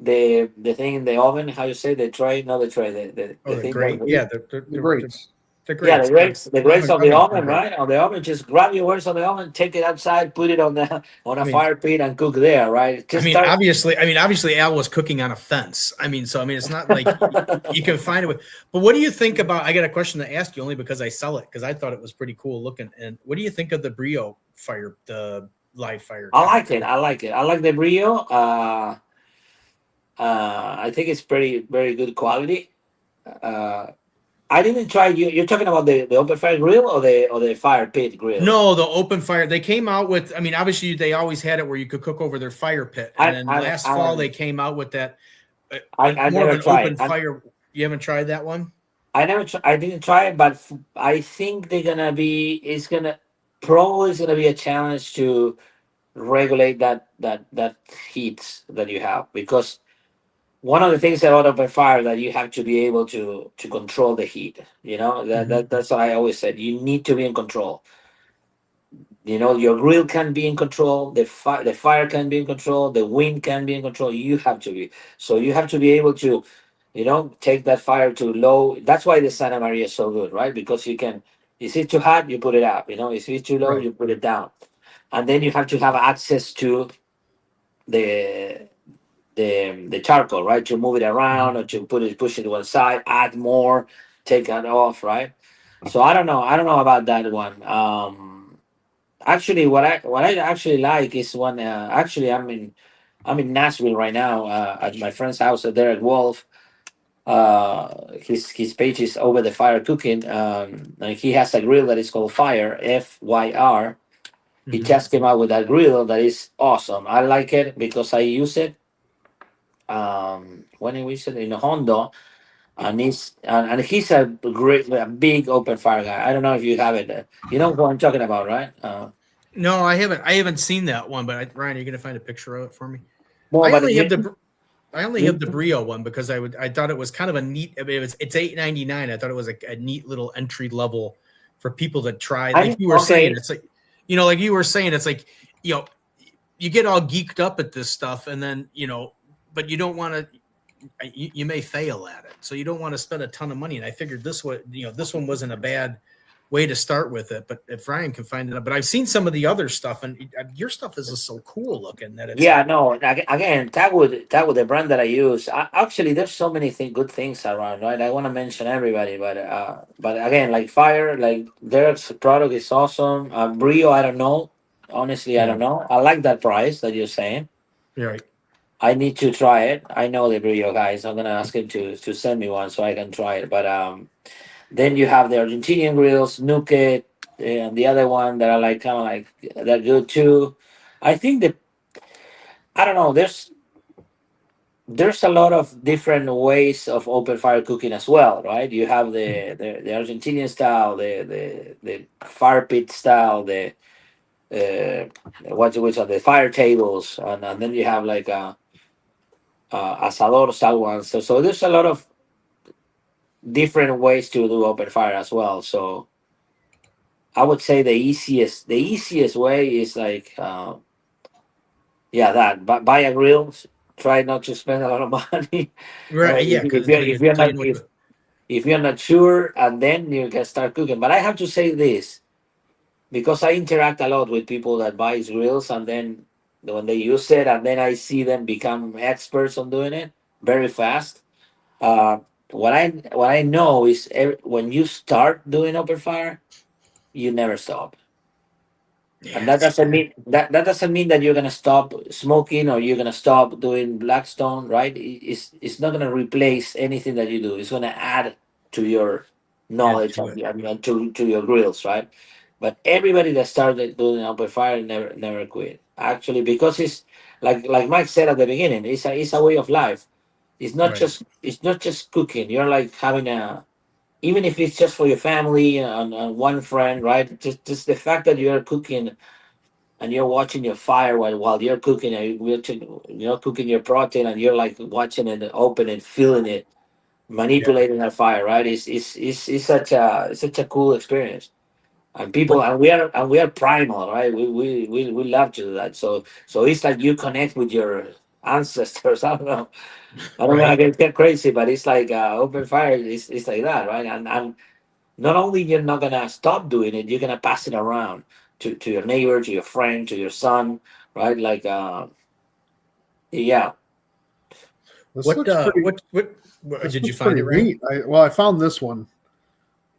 [SPEAKER 4] thing in the oven. How you say the tray? Not the tray.
[SPEAKER 1] Oh,
[SPEAKER 4] The
[SPEAKER 1] the
[SPEAKER 4] thing
[SPEAKER 1] great.
[SPEAKER 4] that
[SPEAKER 1] Yeah,
[SPEAKER 2] The greats.
[SPEAKER 1] the
[SPEAKER 4] yeah,
[SPEAKER 1] greats.
[SPEAKER 4] the grapes of the
[SPEAKER 1] The
[SPEAKER 4] oven,
[SPEAKER 1] great.
[SPEAKER 4] right? On the oven, just grab your words on the oven, take it outside, put it on
[SPEAKER 1] I
[SPEAKER 4] a
[SPEAKER 1] mean,
[SPEAKER 4] fire pit, and cook there, right?
[SPEAKER 1] I
[SPEAKER 4] Just
[SPEAKER 1] mean,
[SPEAKER 4] start.
[SPEAKER 1] obviously, Al was cooking on a fence. It's not like you can find it. But what do you think about? I got a question to ask you only because I sell it because I thought it was pretty cool looking. And what do you think of the Brio fire, the live fire
[SPEAKER 4] I
[SPEAKER 1] kind
[SPEAKER 4] like it. I like it. I like the brio. I think it's pretty very good quality. Uh, I didn't try. You're talking about the open fire grill or the fire pit grill?
[SPEAKER 1] No, the open fire. They came out with. I mean, obviously, they always had it where you could cook over their fire pit, and
[SPEAKER 4] I
[SPEAKER 1] then
[SPEAKER 4] I
[SPEAKER 1] last fall
[SPEAKER 4] I
[SPEAKER 1] they came out with that
[SPEAKER 4] I
[SPEAKER 1] more of
[SPEAKER 4] never
[SPEAKER 1] an
[SPEAKER 4] tried.
[SPEAKER 1] open fire. You haven't tried that one?
[SPEAKER 4] I didn't try it, but I think they're gonna be. It's gonna probably is gonna be a challenge to regulate that heat that you have, because one of the things about open fire that you have to be able to control the heat.
[SPEAKER 1] Mhm.
[SPEAKER 4] That's what I always said. You need to be in control. Your grill can be in control, the fire can be in control, the wind can be in control. You have to be. So you have to be able to take that fire to low. That's why the Santa Maria is so good, right? Because you can, is it too hot, you put it up. If it's too low,
[SPEAKER 1] Right.
[SPEAKER 4] you put it down. And then you have to have access to the the charcoal, right? To move it
[SPEAKER 1] Mhm.
[SPEAKER 4] around or to push it to one side, add more, take it off, right? So I don't know about that one. Actually, what I actually like is when actually I'm in Nashville right now at my friend's house, Derek Wolf. His page is Over the Fire Cooking, and he has a grill that is called Fyr. He
[SPEAKER 1] Mhm.
[SPEAKER 4] just came out with that grill that is awesome. I like it because I use it when I use it in a Honda, and he's a big open fire guy. I don't know if you have it. You know what I'm talking about, right?
[SPEAKER 1] No, I haven't. I haven't seen that one. But Ryan, are you gonna find a picture of it for me?
[SPEAKER 4] No,
[SPEAKER 1] I
[SPEAKER 4] but
[SPEAKER 1] only have
[SPEAKER 4] you,
[SPEAKER 1] the I only have the
[SPEAKER 4] you
[SPEAKER 1] Brio one because I thought it was kind of a neat. I mean, it's $8.99. I thought it was a neat little entry level for people to try.
[SPEAKER 4] I
[SPEAKER 1] Like you were saying,
[SPEAKER 4] okay.
[SPEAKER 1] it's like, like you were saying, it's like, you get all geeked up at this stuff, and then, but you don't want to, you may fail at it. So you don't want to spend a ton of money. And I figured this one wasn't a bad way to start with it, but if Ryan can find it, but I've seen some of the other stuff, and your stuff is just so cool looking that it's
[SPEAKER 4] Yeah, no. Again, tag with the brand that I use. Actually, there's so many good things around, right? I want to mention everybody, but again, like Fire, like Derek's product is awesome. Brio, I don't know. Honestly, I don't know. I like that price that you're saying.
[SPEAKER 1] You're right.
[SPEAKER 4] I need to try it. I know the Brio guys. I'm gonna ask him to send me one so I can try it. But then you have the Argentinian grills, Nuke, and the other one that I like, kind of like they're good too. I think that I don't know. There's a lot of different ways of open fire cooking as well, right? You have the Argentinian style, the fire pit style, the which are the fire tables, and then you have like asador style ones. So there's a lot of different ways to do open fire as well. So I would say the easiest way is like buy a grill. Try not to spend a lot of money.
[SPEAKER 1] Right. Yeah.
[SPEAKER 4] If
[SPEAKER 1] Because
[SPEAKER 4] you're,
[SPEAKER 1] until
[SPEAKER 4] if
[SPEAKER 1] you're
[SPEAKER 4] you're not
[SPEAKER 1] playing with
[SPEAKER 4] if you're not sure, and then you can start cooking. But I have to say this because I interact a lot with people that buy grills, and then when they use it, and then I see them become experts on doing it very fast. Uh, what I know is when you start doing open fire, you never stop.
[SPEAKER 1] yeah,
[SPEAKER 4] And that doesn't mean that you're gonna stop smoking or you're gonna stop doing Blackstone, right? It's not gonna replace anything that you do. It's gonna add to your
[SPEAKER 1] add
[SPEAKER 4] knowledge
[SPEAKER 1] to it.
[SPEAKER 4] and to your grills, right? But everybody that started doing open fire never quit. Actually, because it's like Mike said at the beginning, it's a way of life.
[SPEAKER 1] Right.
[SPEAKER 4] It's not just cooking. You're like having a even if it's just for your family and one friend, right? Just the fact that you're cooking and you're watching your fire while you're cooking and you're cooking your protein and you're like watching it open and feeling it,
[SPEAKER 1] Yeah.
[SPEAKER 4] manipulating that fire, right? It's such a cool experience. And people
[SPEAKER 1] What?
[SPEAKER 4] and we are primal, right? We love to do that. So it's like you connect with your ancestors. I don't know. I don't want
[SPEAKER 1] Right.
[SPEAKER 4] to get crazy, but it's like open fire. It's like that, right? And not only you're not gonna stop doing it, you're gonna pass it around to your neighbor, to your friend, to your son, right? Like yeah.
[SPEAKER 2] This
[SPEAKER 1] What?
[SPEAKER 2] looks pretty.
[SPEAKER 1] What
[SPEAKER 2] This
[SPEAKER 1] did you
[SPEAKER 2] looks
[SPEAKER 1] find
[SPEAKER 2] pretty
[SPEAKER 1] it, Ryan?
[SPEAKER 2] neat. I found this one.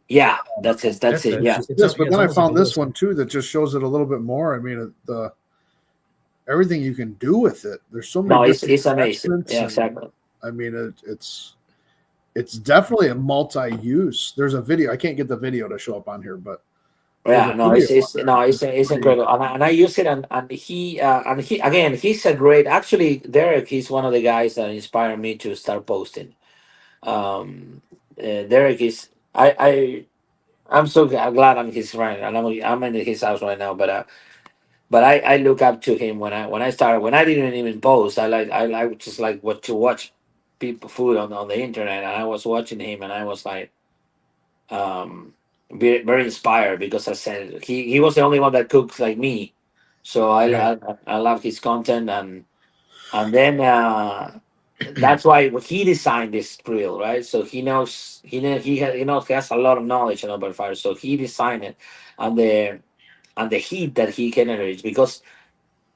[SPEAKER 4] Yeah, that's it. That's
[SPEAKER 1] That's
[SPEAKER 4] it. Yeah.
[SPEAKER 2] It's
[SPEAKER 1] it's
[SPEAKER 2] this, but
[SPEAKER 1] it's
[SPEAKER 2] then I
[SPEAKER 1] almost like a
[SPEAKER 2] found this
[SPEAKER 1] little.
[SPEAKER 2] one too that just shows it a little bit more. I mean, the everything you can do with it. There's so many
[SPEAKER 4] No, it's
[SPEAKER 2] different
[SPEAKER 4] it's amazing.
[SPEAKER 2] attachments,
[SPEAKER 4] Yeah,
[SPEAKER 2] and
[SPEAKER 4] exactly.
[SPEAKER 2] I mean, it's definitely a multi-use. There's a video. I can't get the video to show up on here, but there's
[SPEAKER 4] Yeah,
[SPEAKER 2] a
[SPEAKER 4] no,
[SPEAKER 2] video
[SPEAKER 4] it's
[SPEAKER 2] on
[SPEAKER 4] it's
[SPEAKER 2] there.
[SPEAKER 4] no, it's
[SPEAKER 2] It's
[SPEAKER 4] it's
[SPEAKER 2] pretty.
[SPEAKER 4] incredible, and I use it, and he again, he's a great. Actually, Derek, he's one of the guys that inspired me to start posting. Derek is I'm so glad I'm his friend, and I'm in his house right now. But I look up to him when I started when I didn't even post. I like just like what to watch people food on the internet, and I was watching him, and I was like very inspired because I said he was the only one that cooks like me, so
[SPEAKER 1] Right.
[SPEAKER 4] I love his content and then that's why he designed this grill, right? So he knows he has a lot of knowledge on open fire, so he designed it and the heat that he generates because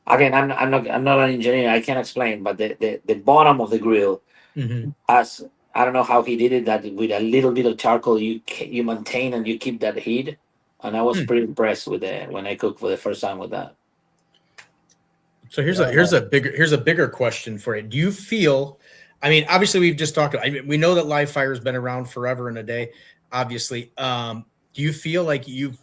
[SPEAKER 4] again I'm not an engineer, I can't explain, but the bottom of the grill
[SPEAKER 1] Hmm.
[SPEAKER 4] has I don't know how he did it that with a little bit of charcoal you maintain and you keep that heat, and I was
[SPEAKER 1] Hmm.
[SPEAKER 4] pretty impressed with it when I cooked for the first time with that.
[SPEAKER 1] So here's
[SPEAKER 2] Yeah,
[SPEAKER 1] here's a bigger question for you. Do you feel? I mean, obviously we've just talked. I mean, we know that live fire has been around forever and a day. Obviously, do you feel like you've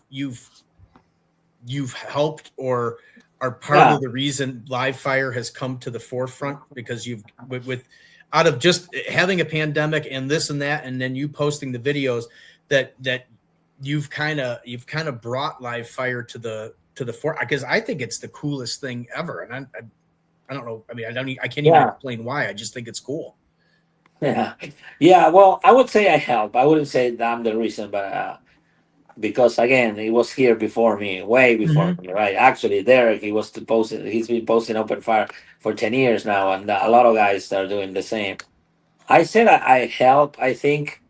[SPEAKER 1] helped or are part
[SPEAKER 4] Yeah,
[SPEAKER 1] of the reason live fire has come to the forefront because you've with out of just having a pandemic and this and that, and then you posting the videos that you've kind of brought live fire to the fore because I think it's the coolest thing ever, and I don't know. I mean, I can't even
[SPEAKER 4] yeah.
[SPEAKER 1] explain why. I just think it's cool.
[SPEAKER 4] Yeah, yeah. Well, I would say I help. I wouldn't say that I'm the reason, but because again, he was here before me, way before me, right? Actually, Derek, he's been posting open fire for 10 years now, and a lot of guys are doing the same. I said I help. I think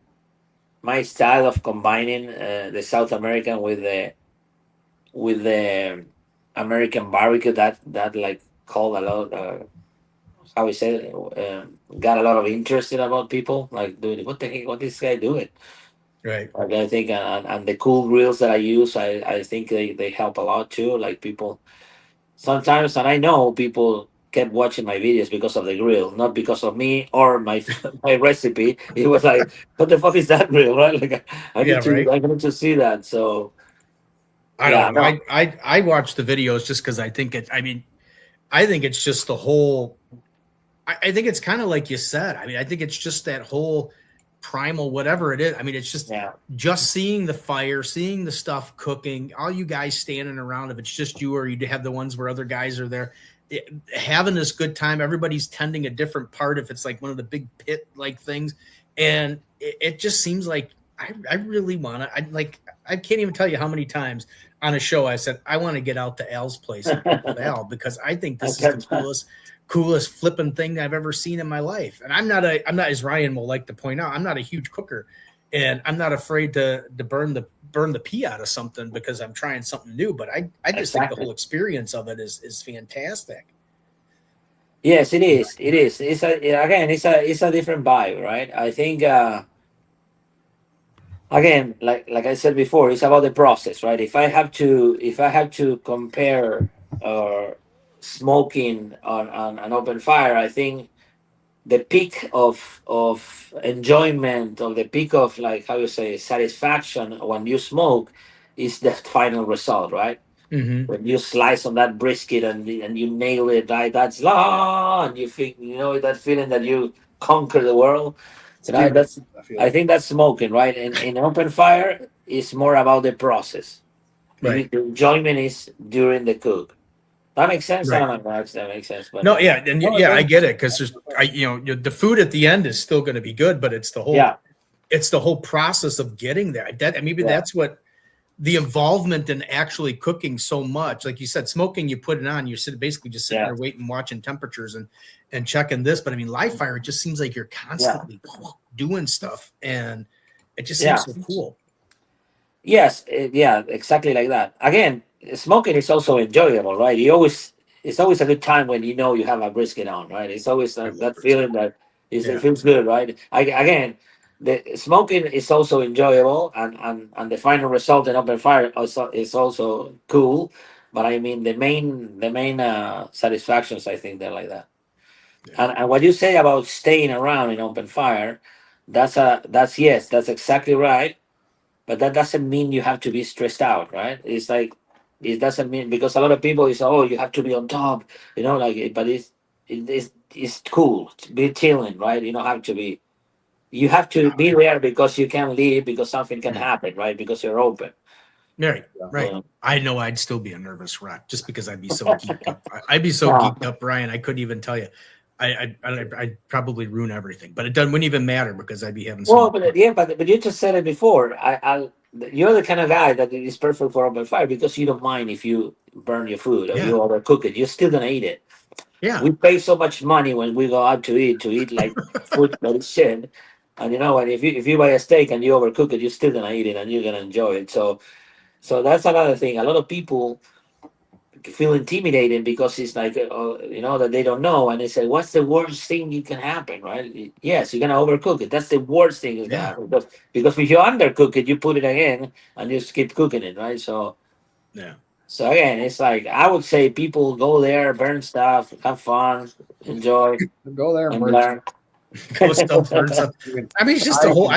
[SPEAKER 4] my style of combining the South American with the American barbecue that like called a lot. How we say it, got a lot of interest in about people like, dude, what the heck, what this guy doing?
[SPEAKER 1] Right.
[SPEAKER 4] Like I think, and the cool grills that I use, I think they help a lot too. Like people sometimes, and I know people kept watching my videos because of the grill, not because of me or my my recipe. It was like, what the fuck is that grill, right? Like
[SPEAKER 1] Yeah. Right.
[SPEAKER 4] I need to see that. So
[SPEAKER 1] I
[SPEAKER 4] yeah,
[SPEAKER 1] don't know.
[SPEAKER 4] no,
[SPEAKER 1] I watch the videos just because I think it. I mean, I think it's just the whole. I think it's kind of like you said. I mean, I think it's just that whole primal, whatever it is. I mean, it's
[SPEAKER 4] yeah,
[SPEAKER 1] just seeing the fire, seeing the stuff cooking, all you guys standing around. If it's just you, or you have the ones where other guys are there, having this good time. Everybody's tending a different part. If it's like one of the big pit like things, and it just seems like I really want to. I can't even tell you how many times on a show I said I want to get out to Al's place and cook with Al because I think
[SPEAKER 4] I
[SPEAKER 1] this is the
[SPEAKER 4] kept,
[SPEAKER 1] coolest flipping thing I've ever seen in my life. And I'm not as Ryan will like to point out, I'm not a huge cooker, and I'm not afraid to burn the pea out of something because I'm trying something new. But I just think the
[SPEAKER 4] exactly.
[SPEAKER 1] whole experience of it is fantastic.
[SPEAKER 4] Yes, it is. It is. It's a again. It's a different vibe, right? I think. Again, like I said before, it's about the process, right? If I have to compare uh, smoking on an open fire, I think the peak of enjoyment, or the peak of, like, how you say, satisfaction when you smoke is the final result, right?
[SPEAKER 1] Mm-hmm.
[SPEAKER 4] When you slice on that brisket and you nail it, right? That's and you think, that feeling that you conquer the world.
[SPEAKER 2] It's deep.
[SPEAKER 4] That's,
[SPEAKER 2] I feel
[SPEAKER 4] I think that's smoking, right? In open fire, it's more about the process.
[SPEAKER 1] Right.
[SPEAKER 4] The enjoyment is during the cook. That makes sense. I
[SPEAKER 1] Right.
[SPEAKER 4] don't know if that makes sense, but
[SPEAKER 1] No, yeah, and
[SPEAKER 2] well, it
[SPEAKER 1] yeah, I
[SPEAKER 2] does.
[SPEAKER 1] get it because there's, the food at the end is still going to be good, but
[SPEAKER 4] yeah,
[SPEAKER 1] it's the whole process of getting there. That maybe
[SPEAKER 4] yeah,
[SPEAKER 1] that's what the involvement in actually cooking so much. Like you said, smoking, you put it on, you're basically just sitting
[SPEAKER 4] yeah,
[SPEAKER 1] there waiting, watching temperatures and checking this. But I mean, live fire, it just seems like you're
[SPEAKER 4] yeah,
[SPEAKER 1] constantly doing stuff, and it just seems
[SPEAKER 4] yeah.
[SPEAKER 1] so cool.
[SPEAKER 4] Yes, yeah, exactly like that. Again, smoking is also enjoyable, right? It's always a good time when you have a brisket on, right? It's always
[SPEAKER 1] I love
[SPEAKER 4] that
[SPEAKER 1] brisket.
[SPEAKER 4] feeling that it
[SPEAKER 1] Yeah,
[SPEAKER 4] feels good, right? Again, the smoking is also enjoyable, and the final result in open fire also is also cool. But I mean, the main satisfactions, I think they're like that.
[SPEAKER 1] yeah,
[SPEAKER 4] And what you say about staying around in open fire, that's yes, that's exactly right, but that doesn't mean you have to be stressed out, right? It's like, it doesn't mean, because a lot of people is, oh, you have to be on top, but it's cool to be chilling, right? You don't have to be. You have to be there because you can leave, because something can
[SPEAKER 1] yeah.
[SPEAKER 4] happen, right? Because you're open.
[SPEAKER 1] Right,
[SPEAKER 2] Yeah.
[SPEAKER 1] right.
[SPEAKER 4] So,
[SPEAKER 1] I know I'd still be a nervous wreck just because I'd be so geeked up. I'd be so
[SPEAKER 4] yeah.
[SPEAKER 1] geeked up, Brian. I couldn't even tell you. I'd probably ruin everything, but it wouldn't even matter because I'd be having so
[SPEAKER 4] Well,
[SPEAKER 1] much fun.
[SPEAKER 4] but yeah, but you just said it before. You're the kind of guy that is perfect for open fire because you don't mind if you burn your food or
[SPEAKER 1] Yeah,
[SPEAKER 4] you overcook it. You're still gonna eat it.
[SPEAKER 1] yeah,
[SPEAKER 4] We pay so much money when we go out to eat like food that is shit. And and if you buy a steak and you overcook it, you're still gonna eat it and you're gonna enjoy it. So that's another thing. A lot of people feel intimidated because it's like, that they don't know, and they say, what's the worst thing you can happen, right? Yes, you're gonna overcook it. That's the worst thing that's gonna
[SPEAKER 1] yeah,
[SPEAKER 4] happen, because if you undercook it, you put it again and you just keep cooking it, right?
[SPEAKER 1] yeah.
[SPEAKER 4] So again, it's like, I would say people go there, burn stuff, have fun, enjoy,
[SPEAKER 2] Go there and
[SPEAKER 4] and
[SPEAKER 2] burn.
[SPEAKER 4] learn.
[SPEAKER 1] Cool stuff, burn stuff.
[SPEAKER 2] You can-
[SPEAKER 1] I mean, it's just
[SPEAKER 2] I
[SPEAKER 1] a whole.
[SPEAKER 2] can,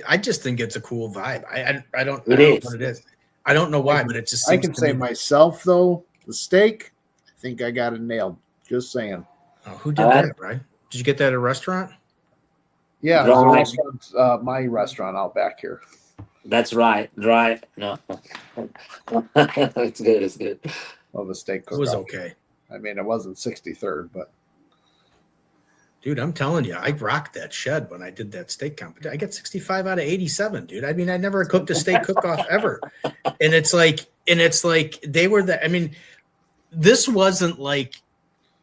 [SPEAKER 1] I just think it's a cool vibe. I
[SPEAKER 4] It
[SPEAKER 1] don't know what
[SPEAKER 4] is.
[SPEAKER 1] it is. I don't know
[SPEAKER 2] I
[SPEAKER 1] why,
[SPEAKER 2] can,
[SPEAKER 1] but it just
[SPEAKER 2] I
[SPEAKER 1] seems
[SPEAKER 2] can
[SPEAKER 1] to
[SPEAKER 2] say
[SPEAKER 1] me.
[SPEAKER 2] myself though, the steak, I think I got it nailed. Just saying.
[SPEAKER 1] Oh, who did
[SPEAKER 4] Uh,
[SPEAKER 1] that, right? Did you get that at a restaurant?
[SPEAKER 2] Yeah, there's a
[SPEAKER 4] dry.
[SPEAKER 2] restaurant, my restaurant out back here.
[SPEAKER 4] That's right. Dry. No. It's good. It's good.
[SPEAKER 2] Of a steak
[SPEAKER 1] It was
[SPEAKER 2] cook-off.
[SPEAKER 1] okay.
[SPEAKER 2] I mean, it wasn't 63rd, but
[SPEAKER 1] Dude, I'm telling you, I rocked that shed when I did that steak competition. I got 65 out of 87, dude. I mean, I never cooked a steak cook-off ever. And it's like they were I mean, this wasn't like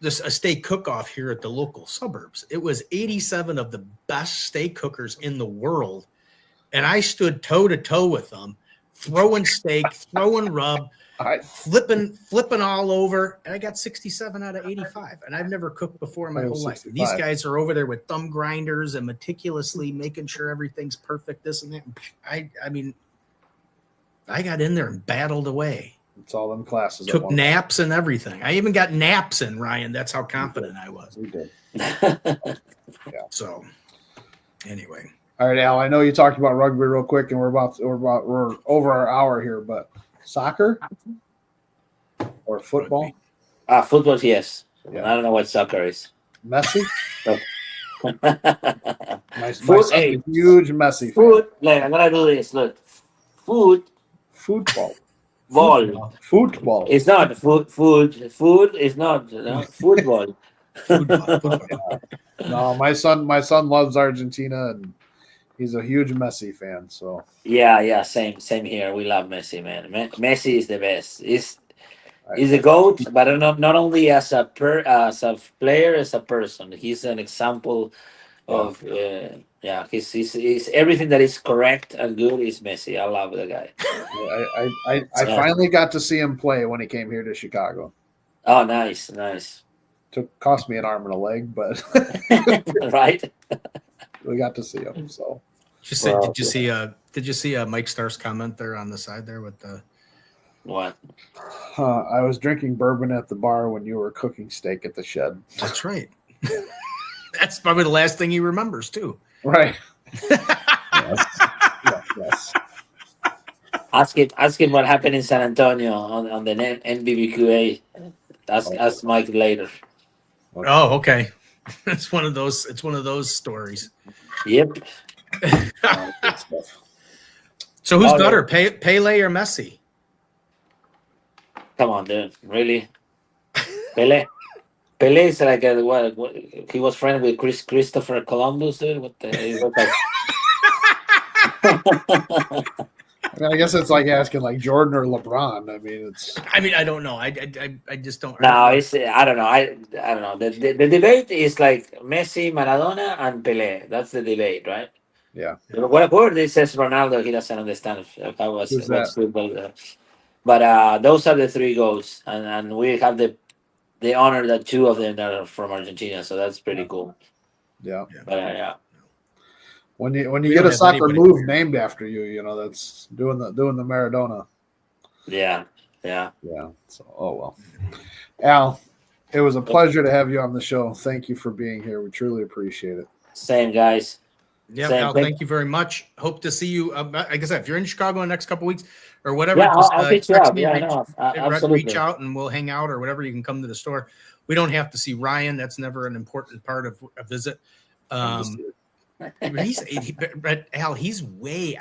[SPEAKER 1] a steak cook-off here at the local suburbs. It was 87 of the best steak cookers in the world. And I stood toe to toe with them, throwing steak, throwing rub, flipping all over, and I got 67 out of 85. And I've never cooked before in my whole life. These guys are over there with thumb grinders and meticulously making sure everything's perfect, this and that. I mean, I got in there and battled away.
[SPEAKER 2] It's all them classes.
[SPEAKER 1] Took naps and everything. I even got naps in, Ryan. That's how confident I was.
[SPEAKER 2] We did.
[SPEAKER 1] Yeah. So anyway.
[SPEAKER 2] All right, Al, I know you talked about rugby real quick, and we're over our hour here, but soccer or football?
[SPEAKER 4] Football, yes.
[SPEAKER 2] Yeah.
[SPEAKER 4] I don't know what soccer is.
[SPEAKER 2] Messi? my
[SPEAKER 4] Food,
[SPEAKER 2] son's a huge Messi fan.
[SPEAKER 4] Food, like, I'm gonna do this. Look,
[SPEAKER 2] Football.
[SPEAKER 4] Football. It's not food. Food is not football.
[SPEAKER 2] Football. No, my son loves Argentina, and he's a huge Messi fan. So
[SPEAKER 4] yeah, same here. We love Messi, man. Messi is the best. He's a goat, but not only as a player, as a person. He's an example of he's everything that is correct and good is Messi. I love the guy.
[SPEAKER 2] I finally got to see him play when he came here to Chicago.
[SPEAKER 4] Oh, nice.
[SPEAKER 2] Cost me an arm and a leg, but
[SPEAKER 4] right.
[SPEAKER 2] We got to see him. So
[SPEAKER 1] did you see Mike Starr's comment there on the side there with the
[SPEAKER 4] what?
[SPEAKER 2] I was drinking bourbon at the bar when you were cooking steak at the shed.
[SPEAKER 1] That's right. That's probably the last thing he remembers too.
[SPEAKER 2] Right. Yes.
[SPEAKER 4] Ask him what happened in San Antonio on the NBBQA. Ask Mike later.
[SPEAKER 1] Oh, okay. It's one of those stories.
[SPEAKER 4] Yep.
[SPEAKER 1] So who's better, Pele or Messi?
[SPEAKER 4] Come on, dude. Really? Pele is like what he was friends with Christopher Columbus, dude. What the hell?
[SPEAKER 2] I guess it's like asking like Jordan or LeBron. I mean,
[SPEAKER 1] I don't know. I just don't.
[SPEAKER 4] No, I don't know. I don't know. The debate is like Messi, Maradona, and Pele. That's the debate, right?
[SPEAKER 2] Yeah.
[SPEAKER 4] Whatever this says Ronaldo, he doesn't understand how what's football. But those are the three goals, and we have the honor that two of them are from Argentina, so that's pretty cool.
[SPEAKER 2] Yeah.
[SPEAKER 4] But yeah.
[SPEAKER 2] When you get a soccer move named after you, that's doing the Maradona.
[SPEAKER 4] Yeah.
[SPEAKER 2] So, oh well. Al, it was a pleasure to have you on the show. Thank you for being here. We truly appreciate it.
[SPEAKER 4] Same, guys.
[SPEAKER 1] Yeah, Al, thank you very much. Hope to see you. Like I said, if you're in Chicago in the next couple of weeks or whatever,
[SPEAKER 4] I'll pick you up.
[SPEAKER 1] Reach out and we'll hang out or whatever. You can come to the store. We don't have to see Ryan. That's never an important part of a visit. But Al, he's way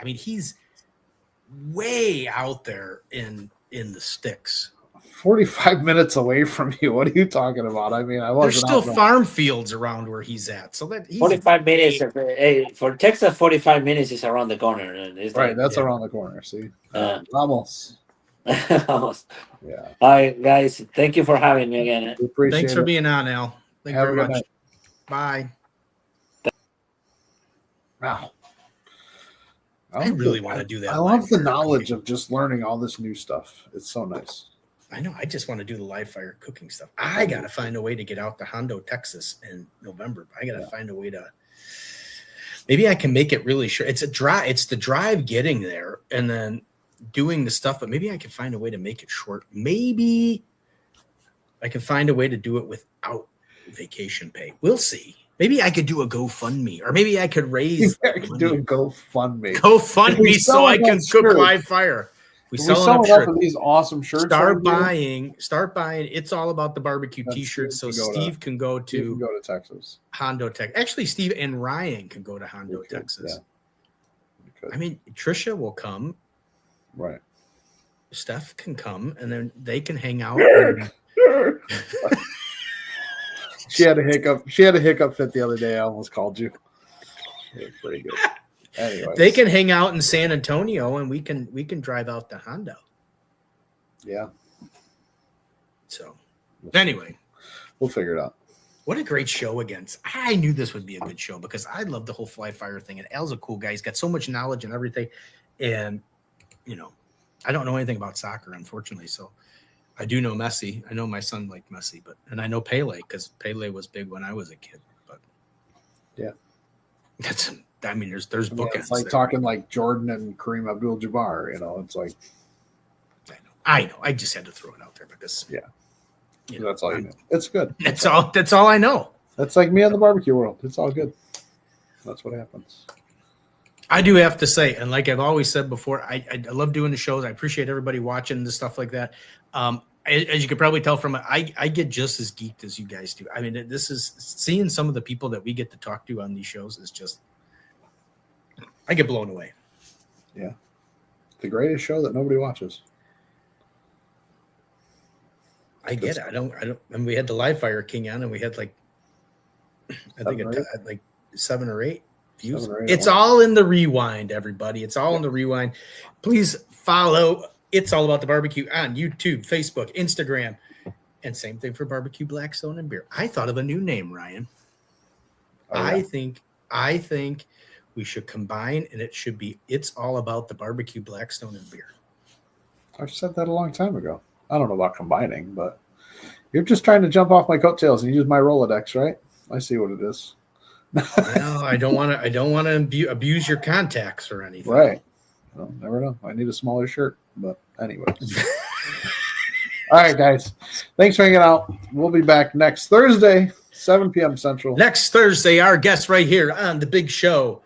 [SPEAKER 1] out there in the sticks.
[SPEAKER 2] 45 minutes away from you. What are you talking about? I mean,
[SPEAKER 1] there's still farm fields around where he's at. So that
[SPEAKER 4] 45 minutes for Texas, 45 minutes is around the corner.
[SPEAKER 2] Right, that's around the corner. See, almost.
[SPEAKER 4] Almost.
[SPEAKER 2] Yeah.
[SPEAKER 4] All right, guys. Thank you for having me again.
[SPEAKER 1] Thanks for being on, Al. Thank you very much.
[SPEAKER 2] Night.
[SPEAKER 1] Bye.
[SPEAKER 2] Wow.
[SPEAKER 1] I really want to do that.
[SPEAKER 2] I love the knowledge of just learning all this new stuff. It's so nice.
[SPEAKER 1] I know. I just want to do the live fire cooking stuff. I got to find a way to get out to Hondo, Texas in November. I got to find a way to. Maybe I can make it really short. It's the drive getting there and then doing the stuff, but maybe I can find a way to make it short. Maybe I can find a way to do it without vacation pay. We'll see. Maybe I could do a GoFundMe, or maybe I could raise.
[SPEAKER 2] I could do a GoFundMe.
[SPEAKER 1] GoFundMe so I can cook live fire. We sell
[SPEAKER 2] up these awesome shirts.
[SPEAKER 1] Start buying. It's all about the barbecue T-shirts. So Steve can go to
[SPEAKER 2] Texas,
[SPEAKER 1] Hondo, Texas. Actually, Steve and Ryan can go to Hondo, Texas. Yeah. I mean, Trisha will come.
[SPEAKER 2] Right.
[SPEAKER 1] Steph can come, and then they can hang out.
[SPEAKER 2] She had a hiccup. She had a hiccup fit the other day. I almost called you. It was pretty good. Anyway,
[SPEAKER 1] They can hang out in San Antonio, and we can drive out to Hondo.
[SPEAKER 2] Yeah.
[SPEAKER 1] So, anyway,
[SPEAKER 2] we'll figure it out.
[SPEAKER 1] what a great show again. I knew this would be a good show because I love the whole fly fire thing. And Al's a cool guy. He's got so much knowledge and everything. And, I don't know anything about soccer, unfortunately. So I do know Messi. I know my son liked Messi, and I know Pele because Pele was big when I was a kid. But
[SPEAKER 2] yeah,
[SPEAKER 1] there's bookends.
[SPEAKER 2] It's like
[SPEAKER 1] there.
[SPEAKER 2] talking like Jordan and Kareem Abdul-Jabbar. It's like
[SPEAKER 1] I know. I just had to throw it out there because
[SPEAKER 2] that's all you know. It's good.
[SPEAKER 1] That's all I know.
[SPEAKER 2] That's like me in the barbecue world. It's all good. That's what happens.
[SPEAKER 1] I do have to say, and like I've always said before, I love doing the shows. I appreciate everybody watching the stuff like that. As you can probably tell from it, I get just as geeked as you guys do. I mean, this is seeing some of the people that we get to talk to on these shows is just, I get blown away.
[SPEAKER 2] Yeah. The greatest show that nobody watches.
[SPEAKER 1] I get it. I don't, and we had the live Fire King on, and we had like 7 or 8 views.
[SPEAKER 2] 7 or 8,
[SPEAKER 1] It's all in the rewind, everybody. It's all in the rewind. Please follow It's All About the Barbecue on YouTube, Facebook, Instagram, and same thing for Barbecue Blackstone and Beer. I thought of a new name, Ryan.
[SPEAKER 2] Oh, yeah.
[SPEAKER 1] I think we should combine, and it should be It's All About the Barbecue Blackstone and Beer.
[SPEAKER 2] I've said that a long time ago. I don't know about combining, but you're just trying to jump off my coattails and use my Rolodex, right? I see what it is.
[SPEAKER 1] Well, I don't want to abuse your contacts or anything.
[SPEAKER 2] Right. Well, never know. I need a smaller shirt, but anyways. All right, guys. Thanks for hanging out. We'll be back next Thursday, 7 p.m. Central.
[SPEAKER 1] Next Thursday, our guest right here on the big show,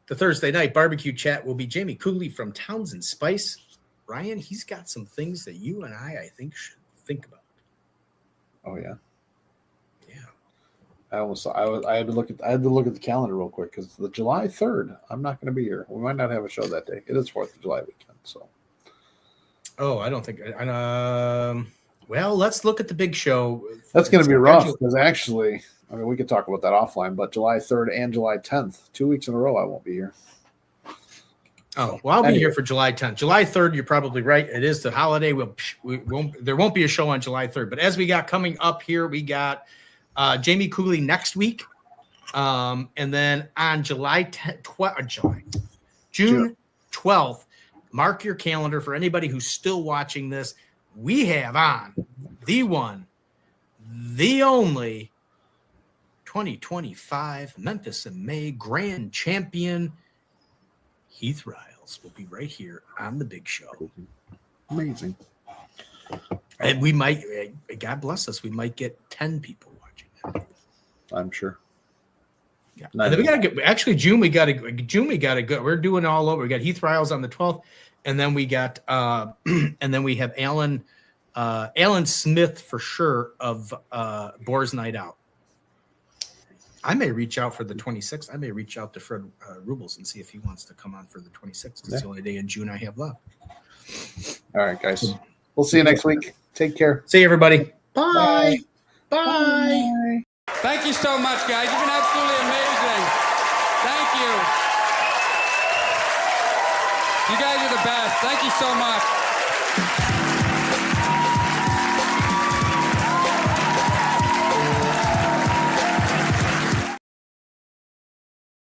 [SPEAKER 1] the Thursday night barbecue chat, will be Jamie Cooley from Townsend Spice. Ryan, he's got some things that you and I think, should think about.
[SPEAKER 2] Oh yeah.
[SPEAKER 1] Yeah.
[SPEAKER 2] I had to look at the calendar real quick because the July 3rd, I'm not going to be here. We might not have a show that day. It is 4th of July weekend, so.
[SPEAKER 1] Oh, I don't think. Well, let's look at the big show.
[SPEAKER 2] That's going to be rough because actually, we could talk about that offline. But July 3rd and July 10th, 2 weeks in a row, I won't be here.
[SPEAKER 1] Oh, well, I'll be here for July 10th. July 3rd, you're probably right. It is the holiday. There won't be a show on July 3rd. But as we got coming up here, we got Jamie Cooley next week. And then on June 12th, mark your calendar for anybody who's still watching this. We have on the one, the only 2025 Memphis and May Grand Champion, Heath Riles, will be right here on the big show.
[SPEAKER 2] Amazing.
[SPEAKER 1] And we might, God bless us, we might get 10 people watching.
[SPEAKER 2] I'm sure.
[SPEAKER 1] Yeah. And then we got to get, actually, June, we got to go. We're doing all over. We got Heath Riles on the 12th. And then we got, and then we have Alan Smith for sure of Boar's Night Out. I may reach out for the 26th. I may reach out to Fred Rubles and see if he wants to come on for the 26th. It's the only day in June I have left.
[SPEAKER 2] All right, guys. We'll see you next week. Take care.
[SPEAKER 1] See you, everybody. Bye. Bye.
[SPEAKER 5] Thank you so much, guys. You've been absolutely amazing. Thank you. You guys are the best. Thank you so much.